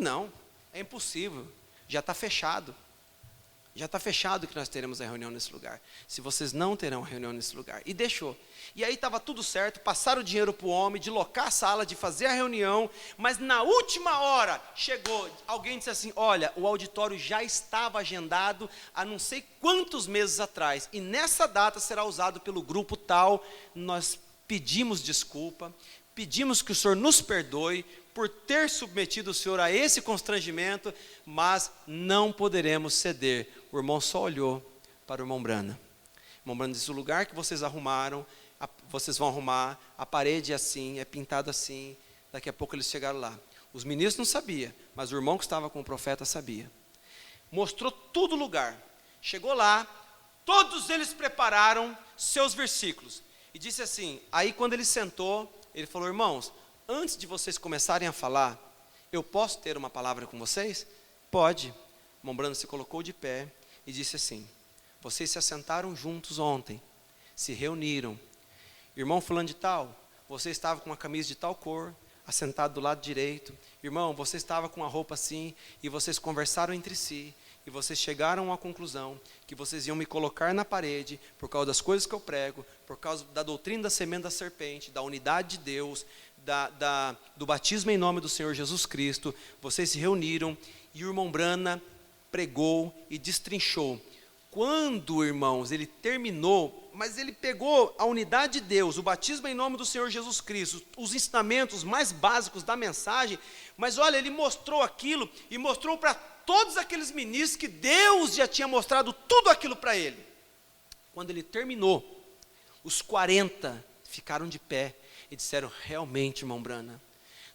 Não, é impossível, já está fechado. Já está fechado que nós teremos a reunião nesse lugar. Se vocês não terão a reunião nesse lugar. E deixou. E aí estava tudo certo, passaram o dinheiro para o homem, de locar a sala, de fazer a reunião, mas na última hora chegou, alguém disse assim, olha, o auditório já estava agendado há não sei quantos meses atrás, e nessa data será usado pelo grupo tal. Nós pedimos desculpa, pedimos que o senhor nos perdoe, por ter submetido o senhor a esse constrangimento, mas não poderemos ceder. O irmão só olhou para o irmão Branham. O irmão Branham disse, o lugar que vocês arrumaram, vocês vão arrumar, a parede é assim, é pintado assim, daqui a pouco eles chegaram lá. Os ministros não sabiam, mas o irmão que estava com o profeta sabia. Mostrou todo o lugar, chegou lá, todos eles prepararam seus versículos, e disse assim, aí quando ele sentou, ele falou, irmãos, antes de vocês começarem a falar, eu posso ter uma palavra com vocês? Pode. O irmão Branham se colocou de pé e disse assim, vocês se assentaram juntos ontem, se reuniram. Irmão fulano de tal, você estava com uma camisa de tal cor, assentado do lado direito. Irmão, você estava com a roupa assim, e vocês conversaram entre si, e vocês chegaram à conclusão que vocês iam me colocar na parede, por causa das coisas que eu prego, por causa da doutrina da semente da serpente, da unidade de Deus, do batismo em nome do Senhor Jesus Cristo. Vocês se reuniram, e o irmão Branham pregou e destrinchou. Quando, irmãos, ele terminou, mas ele pegou a unidade de Deus, o batismo em nome do Senhor Jesus Cristo, os ensinamentos mais básicos da mensagem, mas olha, ele mostrou aquilo, e mostrou para todos aqueles ministros que Deus já tinha mostrado tudo aquilo para ele. Quando ele terminou, os 40 ficaram de pé, e disseram, realmente, irmão Branham,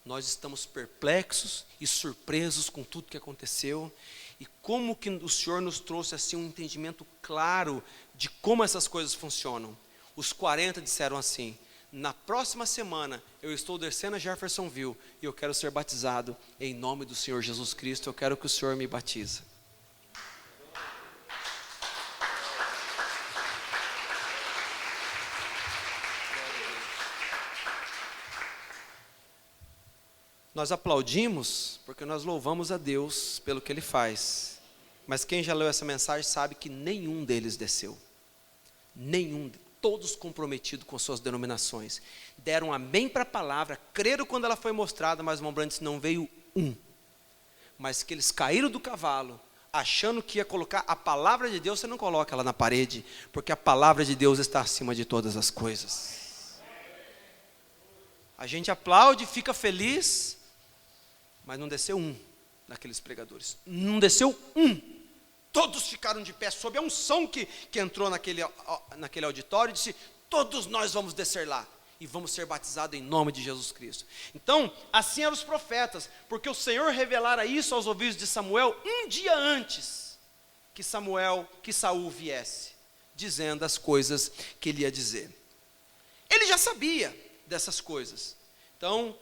nós estamos perplexos e surpresos com tudo que aconteceu, e como que o Senhor nos trouxe assim um entendimento claro de como essas coisas funcionam. Os 40 disseram assim, na próxima semana, eu estou descendo a Jeffersonville e eu quero ser batizado em nome do Senhor Jesus Cristo. Eu quero que o Senhor me batize. Nós aplaudimos porque nós louvamos a Deus pelo que Ele faz. Mas quem já leu essa mensagem sabe que nenhum deles desceu. Nenhum, todos comprometidos com suas denominações. Deram amém para a palavra, creram quando ela foi mostrada, mas o irmão Brandt disse, não veio um. Mas que eles caíram do cavalo, achando que ia colocar a palavra de Deus, você não coloca ela na parede, porque a palavra de Deus está acima de todas as coisas. A gente aplaude, fica feliz, mas não desceu um daqueles pregadores. Não desceu um. Todos ficaram de pé, sob a unção que entrou naquele auditório, e disse, todos nós vamos descer lá, e vamos ser batizados em nome de Jesus Cristo. Então, assim eram os profetas, porque o Senhor revelara isso aos ouvidos de Samuel, um dia antes que Saul viesse, dizendo as coisas que ele ia dizer. Ele já sabia dessas coisas. Então,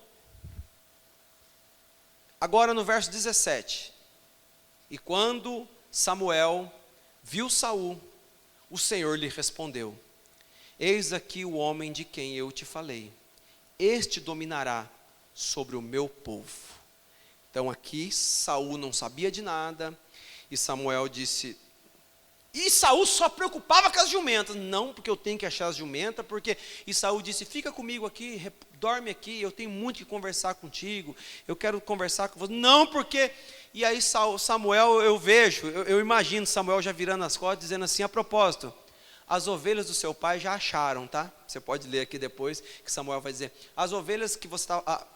agora no verso 17, e quando Samuel viu Saul, o Senhor lhe respondeu, eis aqui o homem de quem eu te falei, este dominará sobre o meu povo. Então aqui Saul não sabia de nada, e Samuel disse, e Saul só preocupava com as jumentas, não porque eu tenho que achar as jumentas, e Saul disse, fica comigo aqui, dorme aqui, eu tenho muito que conversar contigo, eu quero conversar com você, não porque... E aí Samuel, eu imagino Samuel já virando as costas, dizendo assim, a propósito, as ovelhas do seu pai já acharam, tá? Você pode ler aqui depois, que Samuel vai dizer, as ovelhas que você estava,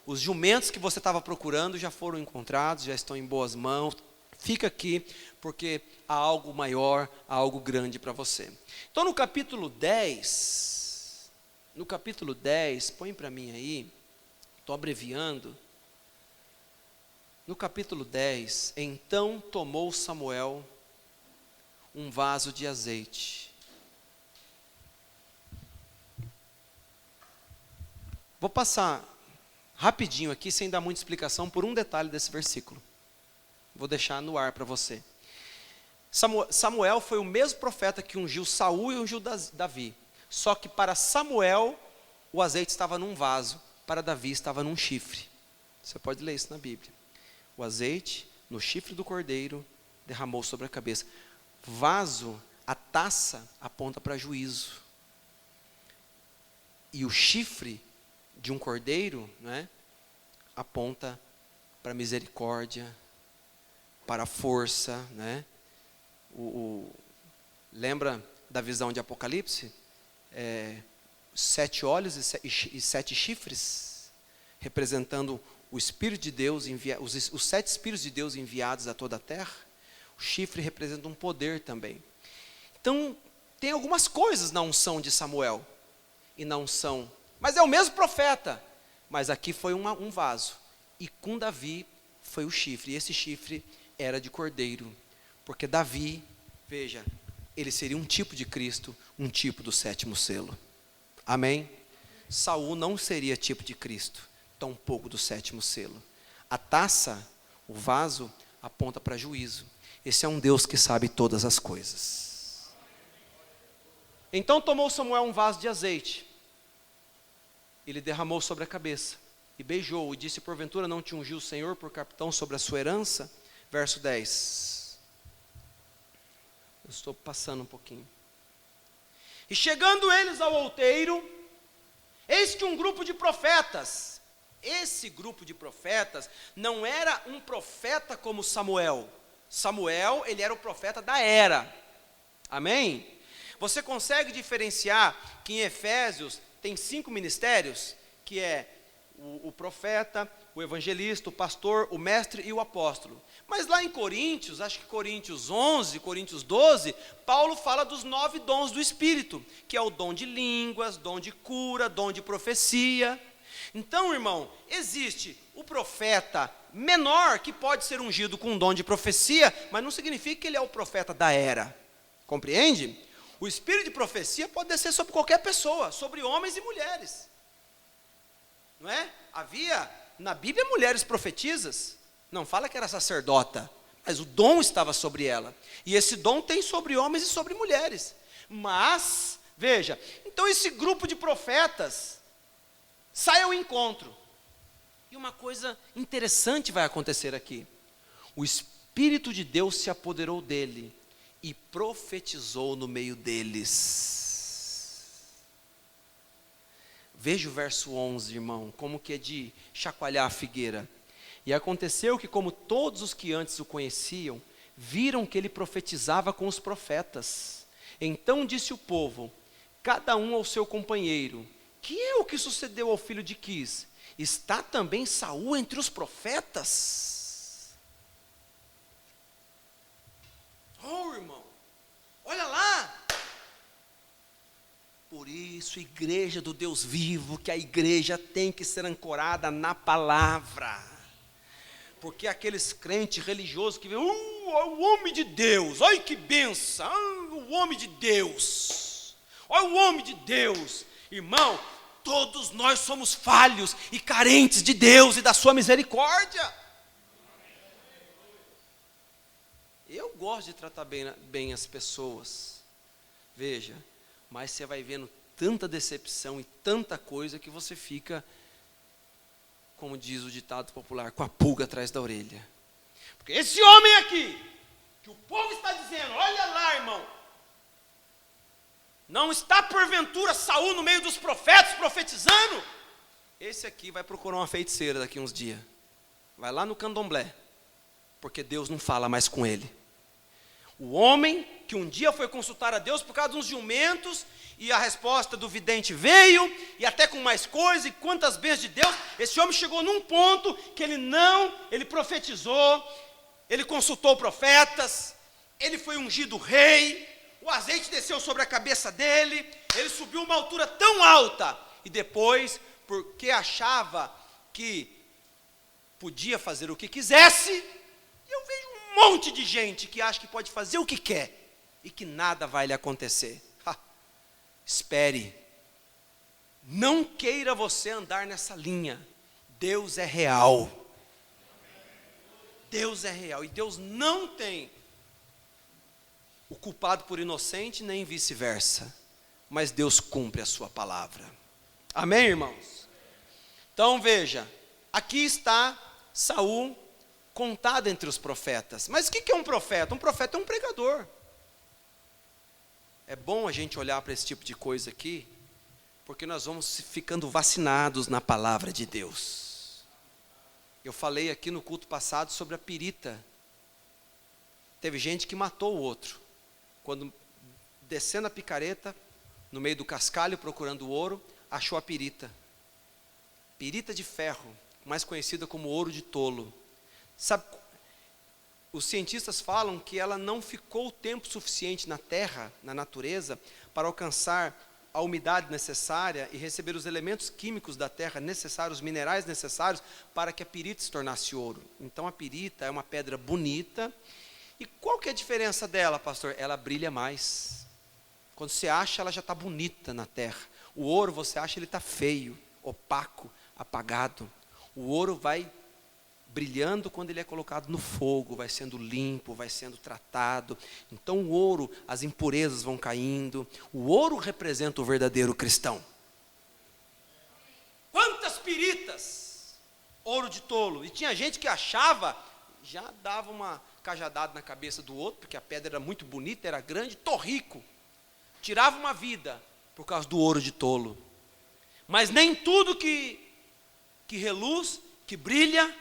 os jumentos que você estava procurando já foram encontrados, já estão em boas mãos, fica aqui, porque há algo maior, há algo grande para você. Então no capítulo 10, põe para mim aí, estou abreviando, no capítulo 10, então tomou Samuel um vaso de azeite. Vou passar rapidinho aqui, sem dar muita explicação, por um detalhe desse versículo. Vou deixar no ar para você. Samuel foi o mesmo profeta que ungiu Saul e ungiu Davi. Só que para Samuel, o azeite estava num vaso, para Davi estava num chifre. Você pode ler isso na Bíblia. O azeite, no chifre do cordeiro, derramou sobre a cabeça. Vaso, a taça, aponta para juízo. E o chifre de um cordeiro, né, aponta para misericórdia, para a força. Né? Lembra da visão de Apocalipse? 7 olhos e 7 chifres, representando o Espírito de Deus, os 7 Espíritos de Deus enviados a toda a terra. O chifre representa um poder também. Então, tem algumas coisas na unção de Samuel, e na unção, mas é o mesmo profeta, mas aqui foi um vaso, e com Davi foi o chifre, e esse chifre era de cordeiro, porque Davi, veja, ele seria um tipo de Cristo, um tipo do 7º selo, amém? Saul não seria tipo de Cristo, tampouco do 7º selo. A taça, o vaso, aponta para juízo. Esse é um Deus que sabe todas as coisas. Então tomou Samuel um vaso de azeite, ele derramou sobre a cabeça, e beijou, e disse, porventura não te ungiu o Senhor por capitão sobre a sua herança? Verso 10. Eu estou passando um pouquinho. E chegando eles ao outeiro, eis que um grupo de profetas, esse grupo de profetas não era um profeta como Samuel. Samuel, ele era o profeta da era. Amém? Você consegue diferenciar que em Efésios tem 5 ministérios, que é o profeta, o evangelista, o pastor, o mestre e o apóstolo. Mas lá em Coríntios, acho que Coríntios 11, Coríntios 12, Paulo fala dos 9 dons do Espírito, que é o dom de línguas, dom de cura, dom de profecia. Então, irmão, existe o profeta menor que pode ser ungido com um dom de profecia, mas não significa que ele é o profeta da era. Compreende? o espírito de profecia pode descer sobre qualquer pessoa, sobre homens e mulheres. Não é? Havia na Bíblia mulheres profetisas, não fala que era sacerdota, mas o dom estava sobre ela. E esse dom tem sobre homens e sobre mulheres. Mas, veja, então esse grupo de profetas sai ao encontro. E uma coisa interessante vai acontecer aqui. O Espírito de Deus se apoderou dele e profetizou no meio deles. Veja o verso 11, irmão, como que é de chacoalhar a figueira. E aconteceu que, como todos os que antes o conheciam, viram que ele profetizava com os profetas. Então disse o povo, cada um ao seu companheiro, que é o que sucedeu ao filho de Quis? Está também Saul entre os profetas? Oh, irmão, olha lá. Por isso, igreja do Deus vivo, que a igreja tem que ser ancorada na palavra. Porque aqueles crentes religiosos que veem, o homem de Deus, olha que benção, o homem de Deus, olha o homem de Deus. Irmão, todos nós somos falhos e carentes de Deus e da sua misericórdia. Eu gosto de tratar bem as pessoas, veja, mas você vai vendo tanta decepção e tanta coisa que você fica, como diz o ditado popular, com a pulga atrás da orelha. Porque esse homem aqui, que o povo está dizendo, olha lá, irmão, não está porventura Saul no meio dos profetas profetizando? Esse aqui vai procurar uma feiticeira daqui uns dias. Vai lá no candomblé, porque Deus não fala mais com ele. O homem que um dia foi consultar a Deus por causa de uns jumentos, e a resposta do vidente veio, e até com mais coisa, e quantas bênçãos de Deus, esse homem chegou num ponto que ele profetizou, ele consultou profetas, ele foi ungido rei, o azeite desceu sobre a cabeça dele, ele subiu uma altura tão alta, e depois, porque achava que podia fazer o que quisesse, eu vejo um monte de gente que acha que pode fazer o que quer, e que nada vai lhe acontecer. Espere, não queira você andar nessa linha. Deus é real. Deus é real, e Deus não tem o culpado por inocente, nem vice-versa, mas Deus cumpre a sua palavra. Amém, irmãos? Então veja, aqui está Saul contado entre os profetas. Mas o que é um profeta? Um profeta é um pregador. É bom a gente olhar para esse tipo de coisa aqui, porque nós vamos ficando vacinados na palavra de Deus. Eu falei aqui no culto passado sobre a pirita. Teve gente que matou o outro. Quando descendo a picareta, no meio do cascalho procurando o ouro, achou a pirita. Pirita de ferro, mais conhecida como ouro de tolo. Sabe, os cientistas falam que ela não ficou tempo suficiente na terra, na natureza, para alcançar a umidade necessária e receber os elementos químicos da terra necessários, os minerais necessários para que a pirita se tornasse ouro. Então a pirita é uma pedra bonita. E qual que é a diferença dela, pastor? Ela brilha mais. Quando você acha, ela já está bonita na terra. O ouro, você acha, ele está feio, opaco, apagado. O ouro vai brilhando quando ele é colocado no fogo, vai sendo limpo, vai sendo tratado. Então o ouro, as impurezas vão caindo. O ouro representa o verdadeiro cristão. Quantas piritas? Ouro de tolo. E tinha gente que achava, já dava uma cajadada na cabeça do outro, porque a pedra era muito bonita, era grande, tô rico. Tirava uma vida por causa do ouro de tolo. Mas nem tudo que reluz, que brilha,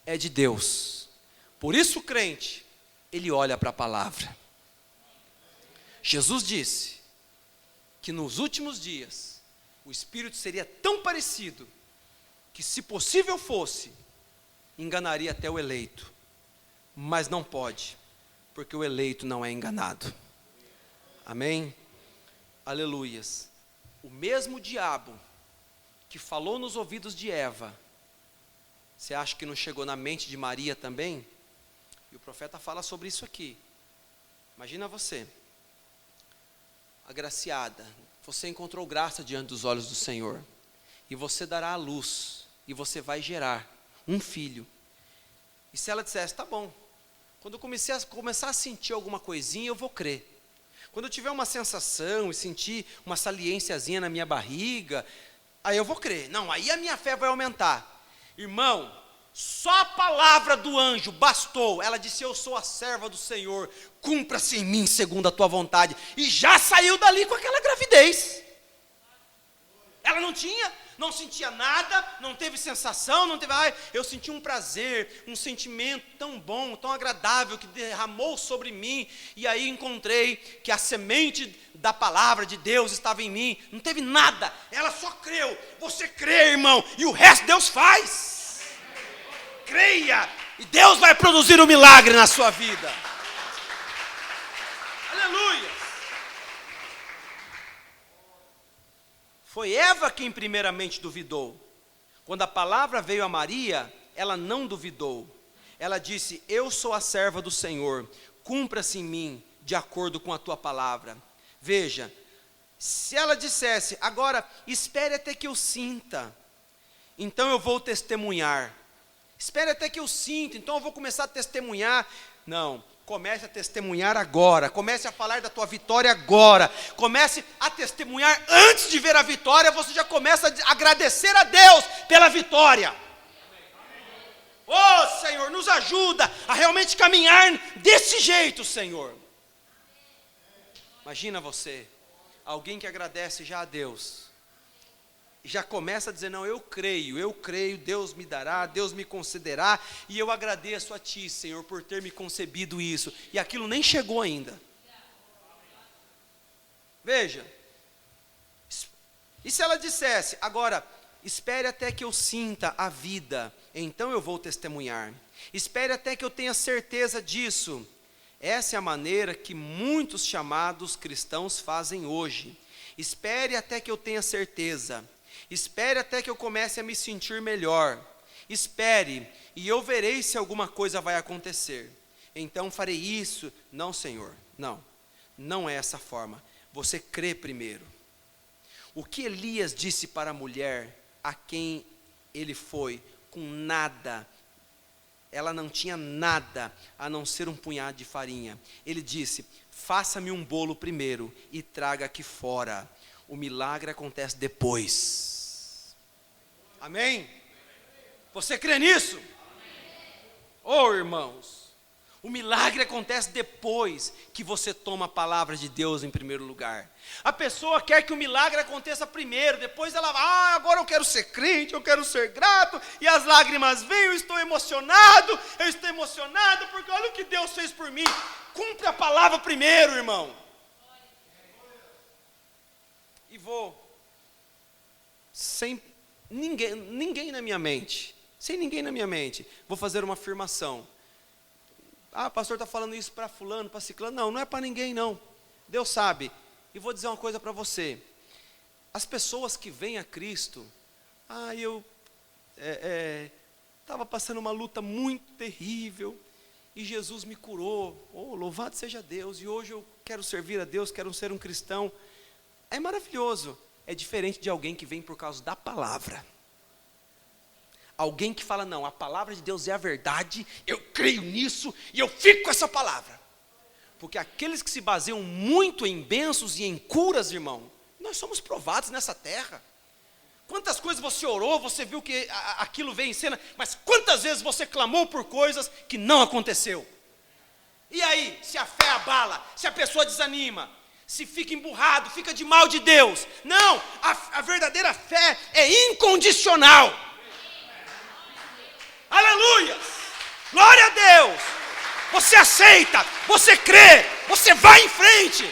é de Deus. Por isso o crente, ele olha para a palavra. Jesus disse que nos últimos dias, o Espírito seria tão parecido, que se possível fosse, enganaria até o eleito. Mas não pode, porque o eleito não é enganado. Amém? Aleluias. O mesmo diabo que falou nos ouvidos de Eva, você acha que não chegou na mente de Maria também? E o profeta fala sobre isso aqui. Imagina você. agraciada, você encontrou graça diante dos olhos do Senhor, e você dará à luz, e você vai gerar um filho. E se ela dissesse, tá bom, quando eu começar a sentir alguma coisinha, eu vou crer. Quando eu tiver uma sensação e sentir uma saliênciazinha na minha barriga, aí eu vou crer. Não, aí a minha fé vai aumentar. Irmão, só a palavra do anjo bastou. Ela disse, eu sou a serva do Senhor, cumpra-se em mim segundo a tua vontade. E já saiu dali com aquela gravidez. Ela não sentia nada, não teve sensação, não teve, eu senti um prazer, um sentimento tão bom, tão agradável, que derramou sobre mim, e aí encontrei que a semente da palavra de Deus estava em mim, não teve nada, ela só creu. Você crê, irmão, e o resto Deus faz. Creia, e Deus vai produzir um milagre na sua vida. Aleluia. Foi Eva quem primeiramente duvidou. Quando a palavra veio a Maria, ela não duvidou. Ela disse, eu sou a serva do Senhor, cumpra-se em mim de acordo com a tua palavra. Veja, se ela dissesse, agora espere até que eu sinta, então eu vou testemunhar. Espere até que eu sinta, então eu vou começar a testemunhar. Não. Comece a testemunhar agora, comece a falar da tua vitória agora, comece a testemunhar antes de ver a vitória, você já começa a agradecer a Deus pela vitória. Oh Senhor, nos ajuda a realmente caminhar desse jeito, Senhor. Imagina você, alguém que agradece já a Deus, já começa a dizer, não, eu creio, Deus me dará, Deus me concederá, e eu agradeço a Ti, Senhor, por ter me concebido isso, e aquilo nem chegou ainda. Veja, e se ela dissesse, agora, espere até que eu sinta a vida, então eu vou testemunhar, espere até que eu tenha certeza disso. Essa é a maneira que muitos chamados cristãos fazem hoje. Espere até que eu tenha certeza. Espere até que eu comece a me sentir melhor. Espere, e eu verei se alguma coisa vai acontecer. Então farei isso. Não, Senhor, não é essa forma. Você crê primeiro. O que Elias disse para a mulher a quem ele foi com nada, ela não tinha nada a não ser um punhado de farinha. Ele disse, faça-me um bolo primeiro e traga aqui fora. O milagre acontece depois. Amém? Você crê nisso? Oh, irmãos, o milagre acontece depois que você toma a palavra de Deus em primeiro lugar. A pessoa quer que o milagre aconteça primeiro, depois ela vai, agora eu quero ser crente, eu quero ser grato, e as lágrimas vêm, eu estou emocionado porque olha o que Deus fez por mim. Cumpre a palavra primeiro, irmão. E vou, sem ninguém na minha mente, vou fazer uma afirmação. Ah, pastor está falando isso para fulano, para ciclano. Não é para ninguém não, Deus sabe. E vou dizer uma coisa para você, as pessoas que vêm a Cristo, eu estava passando uma luta muito terrível, e Jesus me curou, louvado seja Deus, e hoje eu quero servir a Deus, quero ser um cristão. É maravilhoso, é diferente de alguém que vem por causa da palavra. Alguém que fala, não, a palavra de Deus é a verdade, eu creio nisso e eu fico com essa palavra. Porque aqueles que se baseiam muito em bênçãos e em curas, irmão, nós somos provados nessa terra. Quantas coisas você orou, você viu que aquilo veio em cena, mas quantas vezes você clamou por coisas que não aconteceu? E aí, se a fé abala, se a pessoa desanima, se fica emburrado, fica de mal de Deus. Não, a verdadeira fé é incondicional. Aleluia! Glória a Deus! Você aceita, você crê, você vai em frente.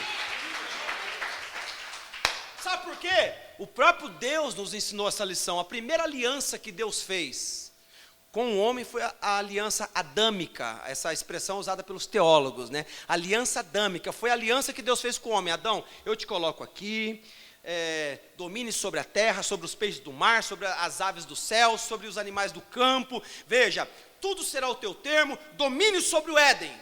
Sabe por quê? O próprio Deus nos ensinou essa lição. A primeira aliança que Deus fez com o homem foi a aliança adâmica, essa expressão usada pelos teólogos, né? Aliança adâmica, foi a aliança que Deus fez com o homem. Adão, eu te coloco aqui, domine sobre a terra, sobre os peixes do mar, sobre as aves do céu, sobre os animais do campo. Veja, tudo será o teu termo, domine sobre o Éden.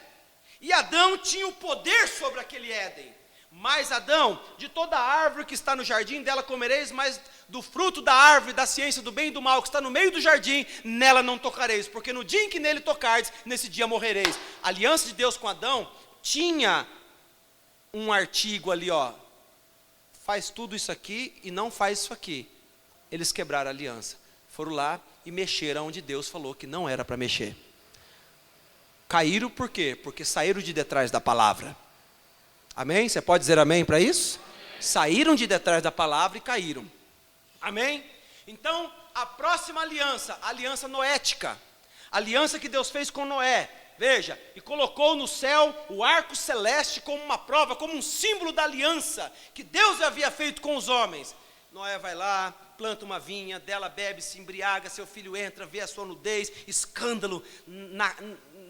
E Adão tinha o poder sobre aquele Éden, Mas Adão, de toda árvore que está no jardim, dela comereis, mas do fruto da árvore, da ciência do bem e do mal, que está no meio do jardim, nela não tocareis, porque no dia em que nele tocardes, nesse dia morrereis. A aliança de Deus com Adão tinha um artigo ali, ó, faz tudo isso aqui e não faz isso aqui. Eles quebraram a aliança, foram lá e mexeram onde Deus falou que não era para mexer. Caíram por quê? Porque saíram de detrás da palavra. Amém? Você pode dizer amém para isso? Amém. Saíram de detrás da palavra e caíram. Amém? Então, a próxima aliança, a aliança noética, a aliança que Deus fez com Noé, veja, e colocou no céu o arco celeste como uma prova, como um símbolo da aliança que Deus havia feito com os homens. Noé vai lá, planta uma vinha, dela bebe, se embriaga, seu filho entra, vê a sua nudez, escândalo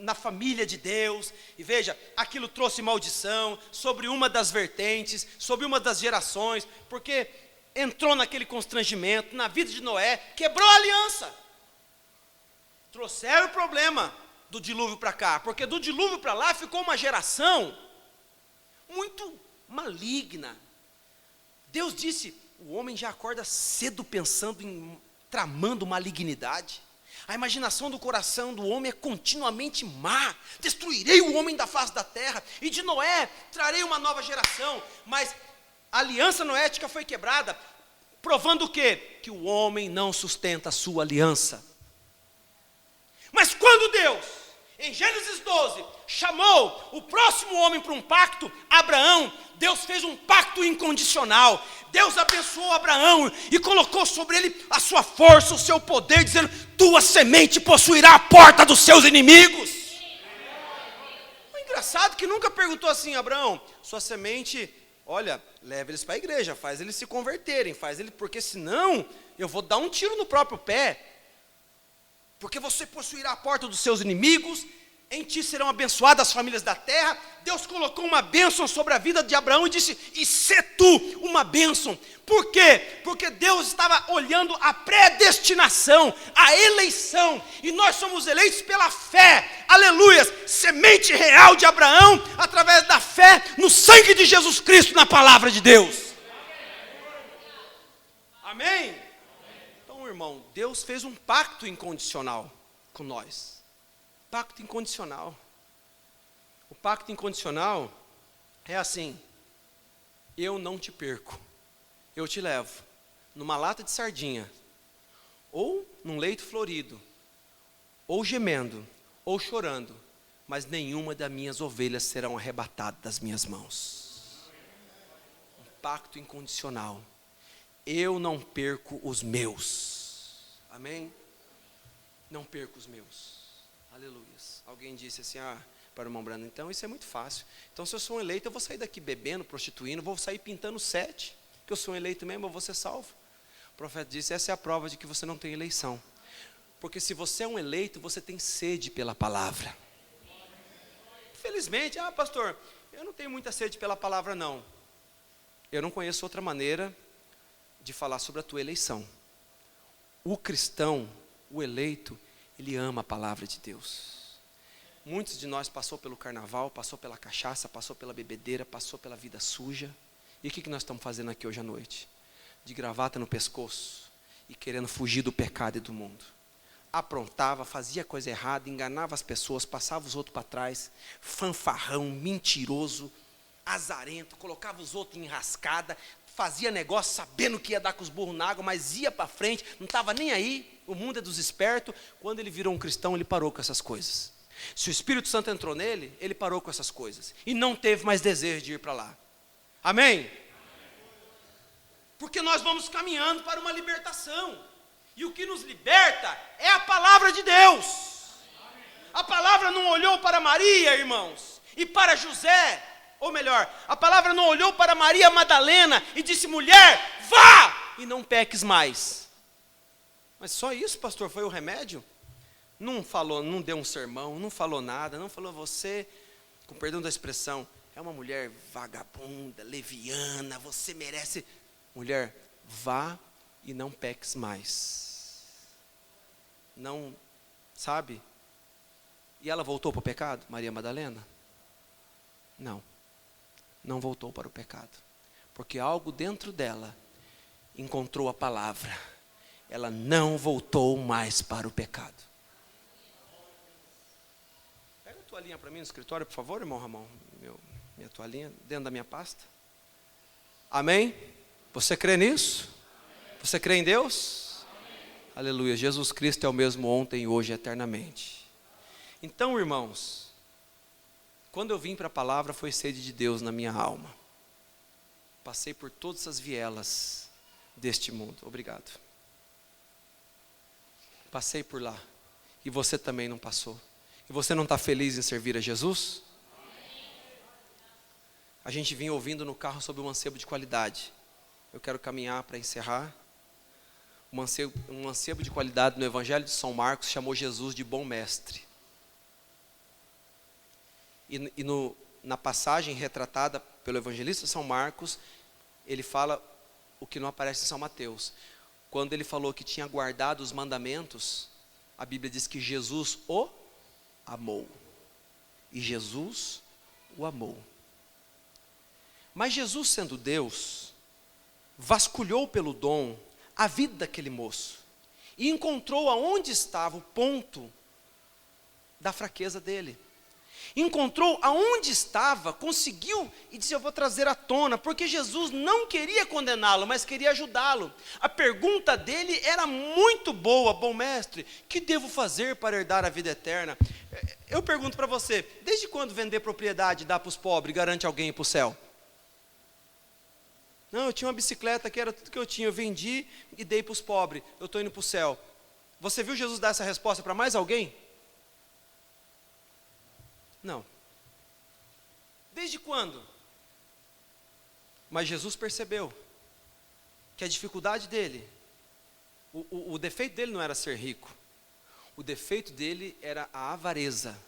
na família de Deus, e veja, aquilo trouxe maldição sobre uma das vertentes, sobre uma das gerações, porque entrou naquele constrangimento, na vida de Noé, quebrou a aliança, trouxeram o problema do dilúvio para cá, porque do dilúvio para lá ficou uma geração muito maligna. Deus disse, o homem já acorda cedo pensando em tramando malignidade. A imaginação do coração do homem é continuamente má. Destruirei o homem da face da terra, e de Noé trarei uma nova geração. Mas a aliança noética foi quebrada, provando o quê? Que o homem não sustenta a sua aliança. Mas quando Deus, em Gênesis 12, chamou o próximo homem para um pacto, Abraão, Deus fez um pacto incondicional. Deus abençoou Abraão e colocou sobre ele a sua força, o seu poder, dizendo, tua semente possuirá a porta dos seus inimigos. É engraçado que nunca perguntou assim, Abraão, sua semente, olha, leva eles para a igreja, faz eles se converterem, porque senão eu vou dar um tiro no próprio pé. Porque você possuirá a porta dos seus inimigos, em ti serão abençoadas as famílias da terra. Deus colocou uma bênção sobre a vida de Abraão e disse, e sê tu uma bênção. Por quê? Porque Deus estava olhando a predestinação, a eleição, e nós somos eleitos pela fé, aleluias, semente real de Abraão, através da fé no sangue de Jesus Cristo, na palavra de Deus. Amém? Então, irmão, Deus fez um pacto incondicional com nós. Pacto incondicional. O pacto incondicional é assim, eu não te perco, eu te levo numa lata de sardinha, ou num leito florido, ou gemendo, ou chorando, mas nenhuma das minhas ovelhas serão arrebatadas das minhas mãos. Um pacto incondicional. Eu não perco os meus. Amém? Não perco os meus. Aleluias. Alguém disse assim, para o irmão Brando, então isso é muito fácil. Então se eu sou um eleito, eu vou sair daqui bebendo, prostituindo, vou sair pintando 7, que eu sou um eleito mesmo, eu vou ser salvo. O profeta disse, essa é a prova de que você não tem eleição. Porque se você é um eleito, você tem sede pela palavra. Infelizmente, pastor, eu não tenho muita sede pela palavra não. Eu não conheço outra maneira de falar sobre a tua eleição. O cristão, o eleito, ele ama a palavra de Deus. Muitos de nós passou pelo carnaval, passou pela cachaça, passou pela bebedeira, passou pela vida suja. E o que nós estamos fazendo aqui hoje à noite? De gravata no pescoço e querendo fugir do pecado e do mundo. Aprontava, fazia coisa errada, enganava as pessoas, passava os outros para trás, fanfarrão, mentiroso, azarento, colocava os outros em enrascada, fazia negócio sabendo que ia dar com os burros na água, mas ia para frente, não estava nem aí. O mundo é dos espertos. Quando ele virou um cristão, ele parou com essas coisas. Se o Espírito Santo entrou nele, ele parou com essas coisas e não teve mais desejo de ir para lá. Amém? Porque nós vamos caminhando para uma libertação, e o que nos liberta é a palavra de Deus. A palavra não olhou para Maria, irmãos, e para José, ou melhor, a palavra não olhou para Maria Madalena e disse, mulher, vá e não peques mais. Mas só isso, pastor, foi o remédio? Não falou, não deu um sermão, não falou nada, não falou, você, com perdão da expressão, é uma mulher vagabunda, leviana, você merece. Mulher, vá e não peques mais. Não, sabe? E ela voltou para o pecado, Maria Madalena? Não. não voltou para o pecado. Porque algo dentro dela encontrou a palavra. Ela não voltou mais para o pecado. Pega a toalhinha para mim no escritório, por favor, irmão Ramon. Minha toalhinha dentro da minha pasta. Amém? Você crê nisso? Você crê em Deus? Aleluia. Jesus Cristo é o mesmo ontem e hoje eternamente. Então, irmãos, quando eu vim para a palavra, foi sede de Deus na minha alma. Passei por todas as vielas deste mundo. Obrigado. Passei por lá. E você também não passou. E você não está feliz em servir a Jesus? A gente vinha ouvindo no carro sobre um mancebo de qualidade. Eu quero caminhar para encerrar. Um mancebo de qualidade no Evangelho de São Marcos chamou Jesus de bom mestre. Na passagem retratada pelo evangelista São Marcos, ele fala o que não aparece em São Mateus. Quando ele falou que tinha guardado os mandamentos, a Bíblia diz que Jesus o amou. E Jesus o amou. Mas Jesus, sendo Deus, vasculhou pelo dom a vida daquele moço e encontrou aonde estava o ponto da fraqueza dele. Encontrou aonde estava, conseguiu e disse: eu vou trazer à tona, porque Jesus não queria condená-lo, mas queria ajudá-lo. A pergunta dele era muito boa: bom mestre, que devo fazer para herdar a vida eterna? Eu pergunto para você, desde quando vender propriedade e dar para os pobres garante alguém ir para o céu? Não, eu tinha uma bicicleta que era tudo que eu tinha, eu vendi e dei para os pobres, eu estou indo para o céu. Você viu Jesus dar essa resposta para mais alguém? Não. Desde quando? Mas Jesus percebeu que a dificuldade dele, o defeito dele não era ser rico. O defeito dele era a avareza.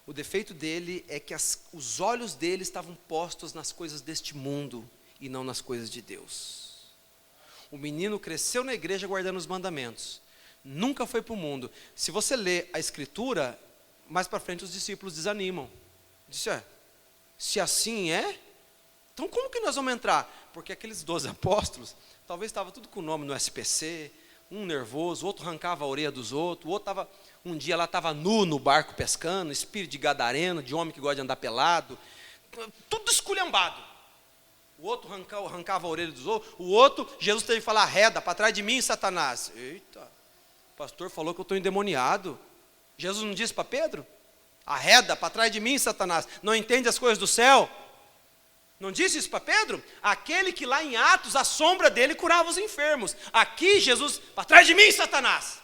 O defeito dele é que os olhos dele estavam postos nas coisas deste mundo e não nas coisas de Deus. O menino cresceu na igreja guardando os mandamentos. Nunca foi para o mundo. Se você ler a escritura, mais para frente os discípulos desanimam. Disse: se assim é, então como que nós vamos entrar? Porque aqueles 12 apóstolos, talvez estava tudo com o nome no SPC, um nervoso, o outro arrancava a orelha dos outros, o outro um dia lá estava nu no barco pescando, espírito de gadareno, de homem que gosta de andar pelado, tudo esculhambado. O outro arrancava a orelha dos outros, o outro, Jesus teve que falar: arreda, para trás de mim, Satanás. Eita, o pastor falou que eu estou endemoniado. Jesus não disse para Pedro: arreda, para trás de mim, Satanás, não entende as coisas do céu? Não disse isso para Pedro? Aquele que lá em Atos, a sombra dele curava os enfermos. Aqui Jesus: para trás de mim, Satanás.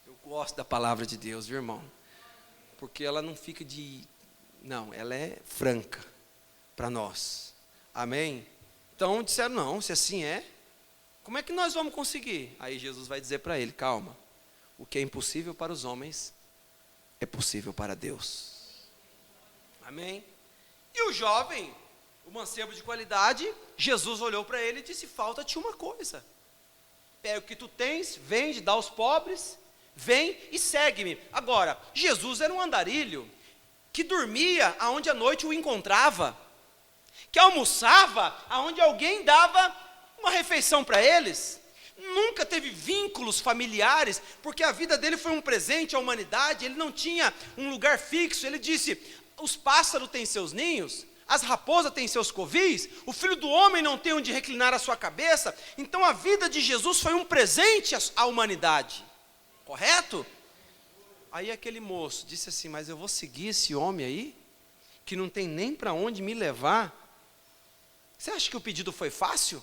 Eu gosto da palavra de Deus, viu, irmão? Porque ela não fica não, ela é franca para nós. Amém? Então disseram: não, se assim é, como é que nós vamos conseguir? Aí Jesus vai dizer para ele: calma, o que é impossível para os homens é possível para Deus. Amém? E o jovem, o mancebo de qualidade, Jesus olhou para ele e disse: falta-te uma coisa. Pega o que tu tens, vende, dá aos pobres, vem e segue-me. Agora, Jesus era um andarilho que dormia aonde a noite o encontrava, que almoçava aonde alguém dava uma refeição para eles. Nunca teve vínculos familiares, porque a vida dele foi um presente à humanidade. Ele não tinha um lugar fixo. Ele disse: os pássaros têm seus ninhos, as raposas têm seus covis, o filho do homem não tem onde reclinar a sua cabeça. Então a vida de Jesus foi um presente à humanidade, correto? Aí aquele moço disse assim: mas eu vou seguir esse homem aí, que não tem nem para onde me levar? Você acha que o pedido foi fácil?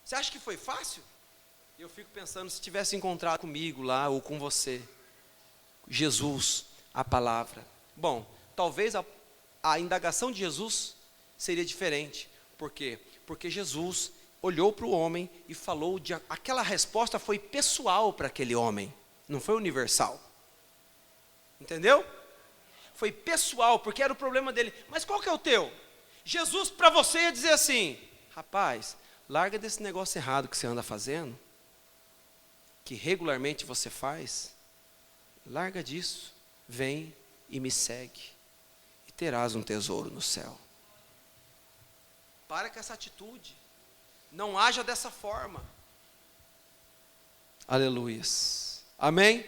Você acha que foi fácil? Eu fico pensando, se tivesse encontrado comigo lá, ou com você, Jesus, a palavra. Bom, talvez a indagação de Jesus seria diferente. Por quê? Porque Jesus olhou para o homem e falou, aquela resposta foi pessoal para aquele homem, não foi universal. Entendeu? Foi pessoal, porque era o problema dele. Mas qual que é o teu? Jesus para você ia dizer assim: rapaz, larga desse negócio errado que você anda fazendo, que regularmente você faz, larga disso, vem e me segue. E e terás um tesouro no céu. Para com essa atitude. Não haja dessa forma. Aleluias. Amém?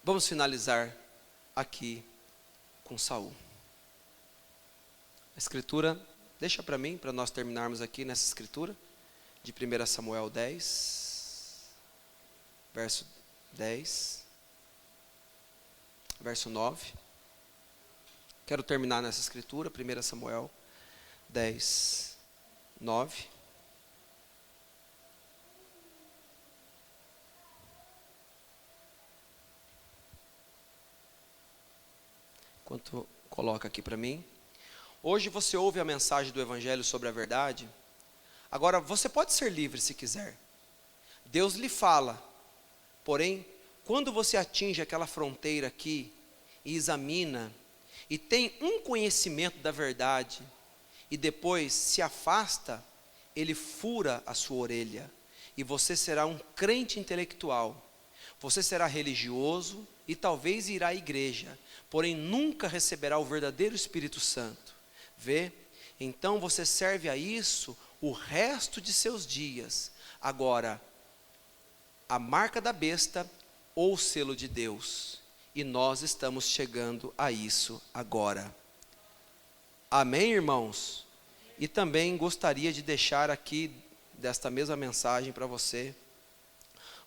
Vamos finalizar aqui com Saul. A escritura, deixa para mim, para nós terminarmos aqui nessa escritura, de 1 Samuel 10, verso 10, verso 9. Quero terminar nessa escritura, 1 Samuel 10, 9. Enquanto coloca aqui para mim. Hoje você ouve a mensagem do Evangelho sobre a verdade. Agora, você pode ser livre se quiser. Deus lhe fala. Porém, quando você atinge aquela fronteira aqui, e examina, e tem um conhecimento da verdade, e depois se afasta, ele fura a sua orelha. E você será um crente intelectual. Você será religioso e talvez irá à igreja, porém nunca receberá o verdadeiro Espírito Santo. Vê? Então você serve a isso o resto de seus dias. Agora, a marca da besta ou o selo de Deus. E nós estamos chegando a isso agora. Amém, irmãos? E também gostaria de deixar aqui, desta mesma mensagem para você,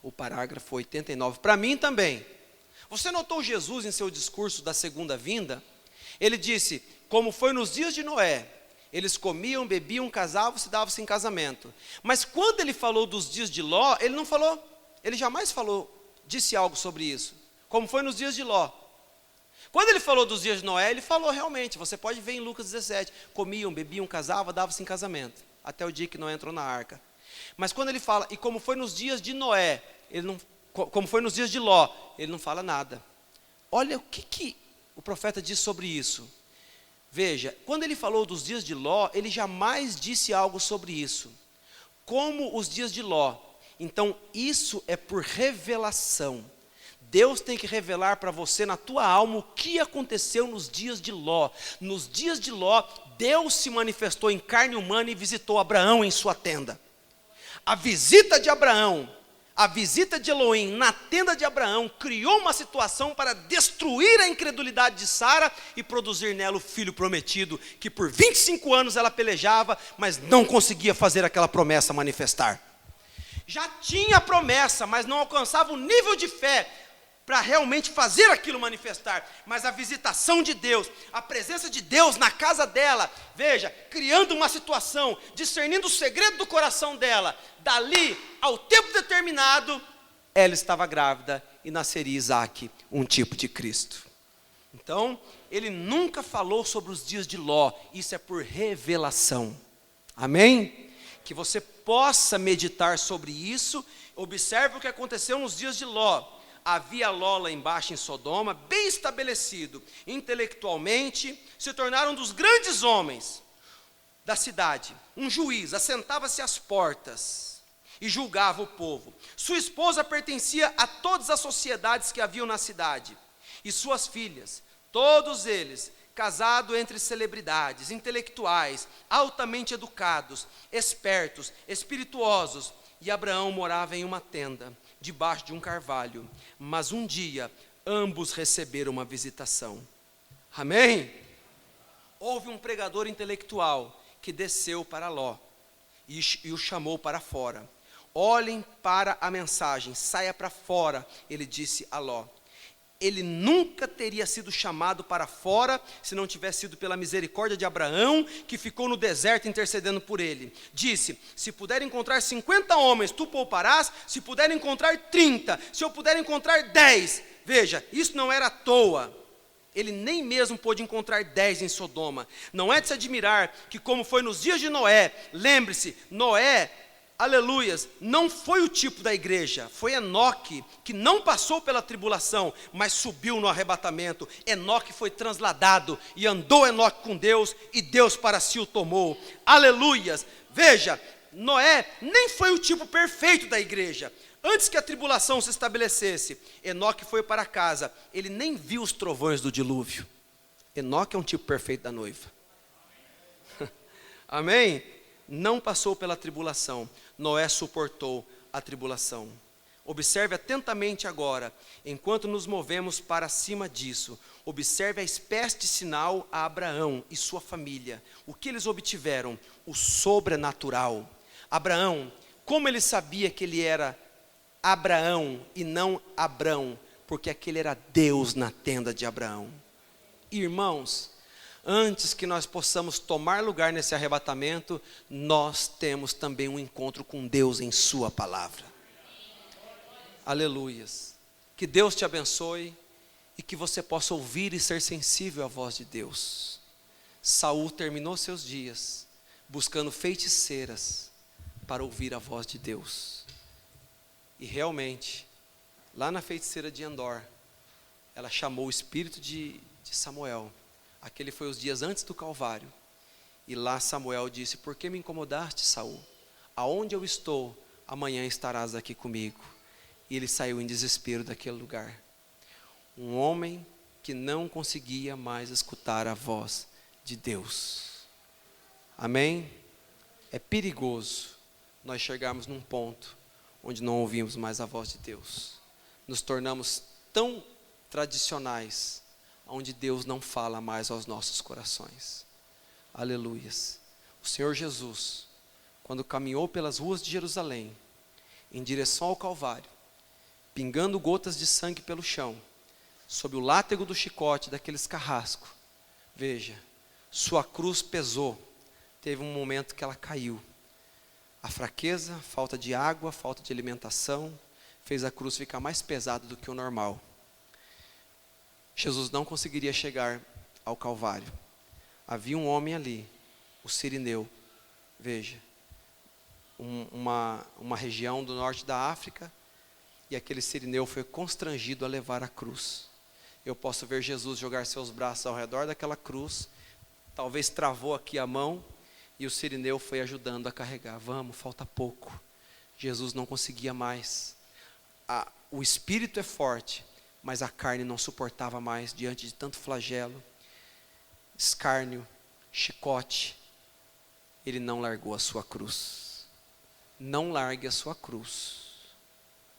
o parágrafo 89. Para mim também. Você notou Jesus em seu discurso da segunda vinda? Ele disse, como foi nos dias de Noé, eles comiam, bebiam, casavam, se davam-se em casamento. Mas quando ele falou dos dias de Ló, ele não falou, ele jamais falou, disse algo sobre isso. Como foi nos dias de Ló. Quando ele falou dos dias de Noé, ele falou realmente, você pode ver em Lucas 17, comiam, bebiam, casavam, davam-se em casamento, até o dia que Noé entrou na arca. Mas quando ele fala, e como foi nos dias de Noé, ele não, como foi nos dias de Ló, ele não fala nada. Olha o que o profeta diz sobre isso. Veja, quando ele falou dos dias de Ló, ele jamais disse algo sobre isso. Como os dias de Ló. Então, isso é por revelação. Deus tem que revelar para você, na tua alma, o que aconteceu nos dias de Ló. Nos dias de Ló, Deus se manifestou em carne humana e visitou Abraão em sua tenda. A visita de Abraão, a visita de Elohim na tenda de Abraão, criou uma situação para destruir a incredulidade de Sara e produzir nela o filho prometido, que por 25 anos ela pelejava, mas não conseguia fazer aquela promessa manifestar. Já tinha a promessa, mas não alcançava o nível de fé para realmente fazer aquilo manifestar. Mas a visitação de Deus, a presença de Deus na casa dela, veja, criando uma situação, discernindo o segredo do coração dela, dali ao tempo determinado, ela estava grávida e nasceria Isaque, um tipo de Cristo. Então, ele nunca falou sobre os dias de Ló, isso é por revelação. Amém? Que você possa meditar sobre isso. Observe o que aconteceu nos dias de Ló. Havia Ló lá embaixo em Sodoma, bem estabelecido, intelectualmente, se tornaram um dos grandes homens da cidade. Um juiz, assentava-se às portas e julgava o povo. Sua esposa pertencia a todas as sociedades que haviam na cidade. E suas filhas, todos eles, casados entre celebridades, intelectuais, altamente educados, espertos, espirituosos. E Abraão morava em uma tenda, debaixo de um carvalho. Mas um dia, ambos receberam uma visitação. Amém? Houve um pregador intelectual que desceu para Ló e o chamou para fora. Olhem para a mensagem, saia para fora, ele disse a Ló. Ele nunca teria sido chamado para fora, se não tivesse sido pela misericórdia de Abraão, que ficou no deserto intercedendo por ele. Disse, se puder encontrar 50 homens, tu pouparás, se puder encontrar 30, se eu puder encontrar 10. Veja, isso não era à toa. Ele nem mesmo pôde encontrar 10 em Sodoma. Não é de se admirar que, como foi nos dias de Noé, lembre-se, Noé, aleluias, não foi o tipo da igreja, foi Enoque, que não passou pela tribulação, mas subiu no arrebatamento. Enoque foi transladado, e andou Enoque com Deus, e Deus para si o tomou, aleluias. Veja, Noé nem foi o tipo perfeito da igreja. Antes que a tribulação se estabelecesse, Enoque foi para casa, ele nem viu os trovões do dilúvio. Enoque é um tipo perfeito da noiva. Amém? Não passou pela tribulação. Noé suportou a tribulação. Observe atentamente agora, enquanto nos movemos para cima disso. Observe a espécie de sinal a Abraão e sua família. O que eles obtiveram? O sobrenatural. Abraão, como ele sabia que ele era Abraão e não Abrão? Porque aquele era Deus na tenda de Abraão. Irmãos, antes que nós possamos tomar lugar nesse arrebatamento, nós temos também um encontro com Deus em sua palavra. Aleluias. Que Deus te abençoe e que você possa ouvir e ser sensível à voz de Deus. Saul terminou seus dias buscando feiticeiras para ouvir a voz de Deus. E realmente, lá na feiticeira de Endor, ela chamou o espírito de Samuel. Aquele foi os dias antes do Calvário. E lá Samuel disse: por que me incomodaste, Saul? Aonde eu estou, amanhã estarás aqui comigo. E ele saiu em desespero daquele lugar. Um homem que não conseguia mais escutar a voz de Deus. Amém? É perigoso nós chegarmos num ponto onde não ouvimos mais a voz de Deus. Nos tornamos tão tradicionais, onde Deus não fala mais aos nossos corações. Aleluias. O Senhor Jesus, quando caminhou pelas ruas de Jerusalém, em direção ao Calvário, pingando gotas de sangue pelo chão, sob o látego do chicote daqueles carrascos, veja, sua cruz pesou. Teve um momento que ela caiu. A fraqueza, falta de água, falta de alimentação, fez a cruz ficar mais pesada do que o normal. Jesus não conseguiria chegar ao Calvário. Havia um homem ali, o Cirineu, veja, uma região do norte da África, e aquele Cirineu foi constrangido a levar a cruz. Eu posso ver Jesus jogar seus braços ao redor daquela cruz, talvez travou aqui a mão, e o Cirineu foi ajudando a carregar. Vamos, falta pouco. Jesus não conseguia mais. O espírito é forte, mas a carne não suportava mais diante de tanto flagelo, escárnio, chicote. Ele não largou a sua cruz. Não largue a sua cruz.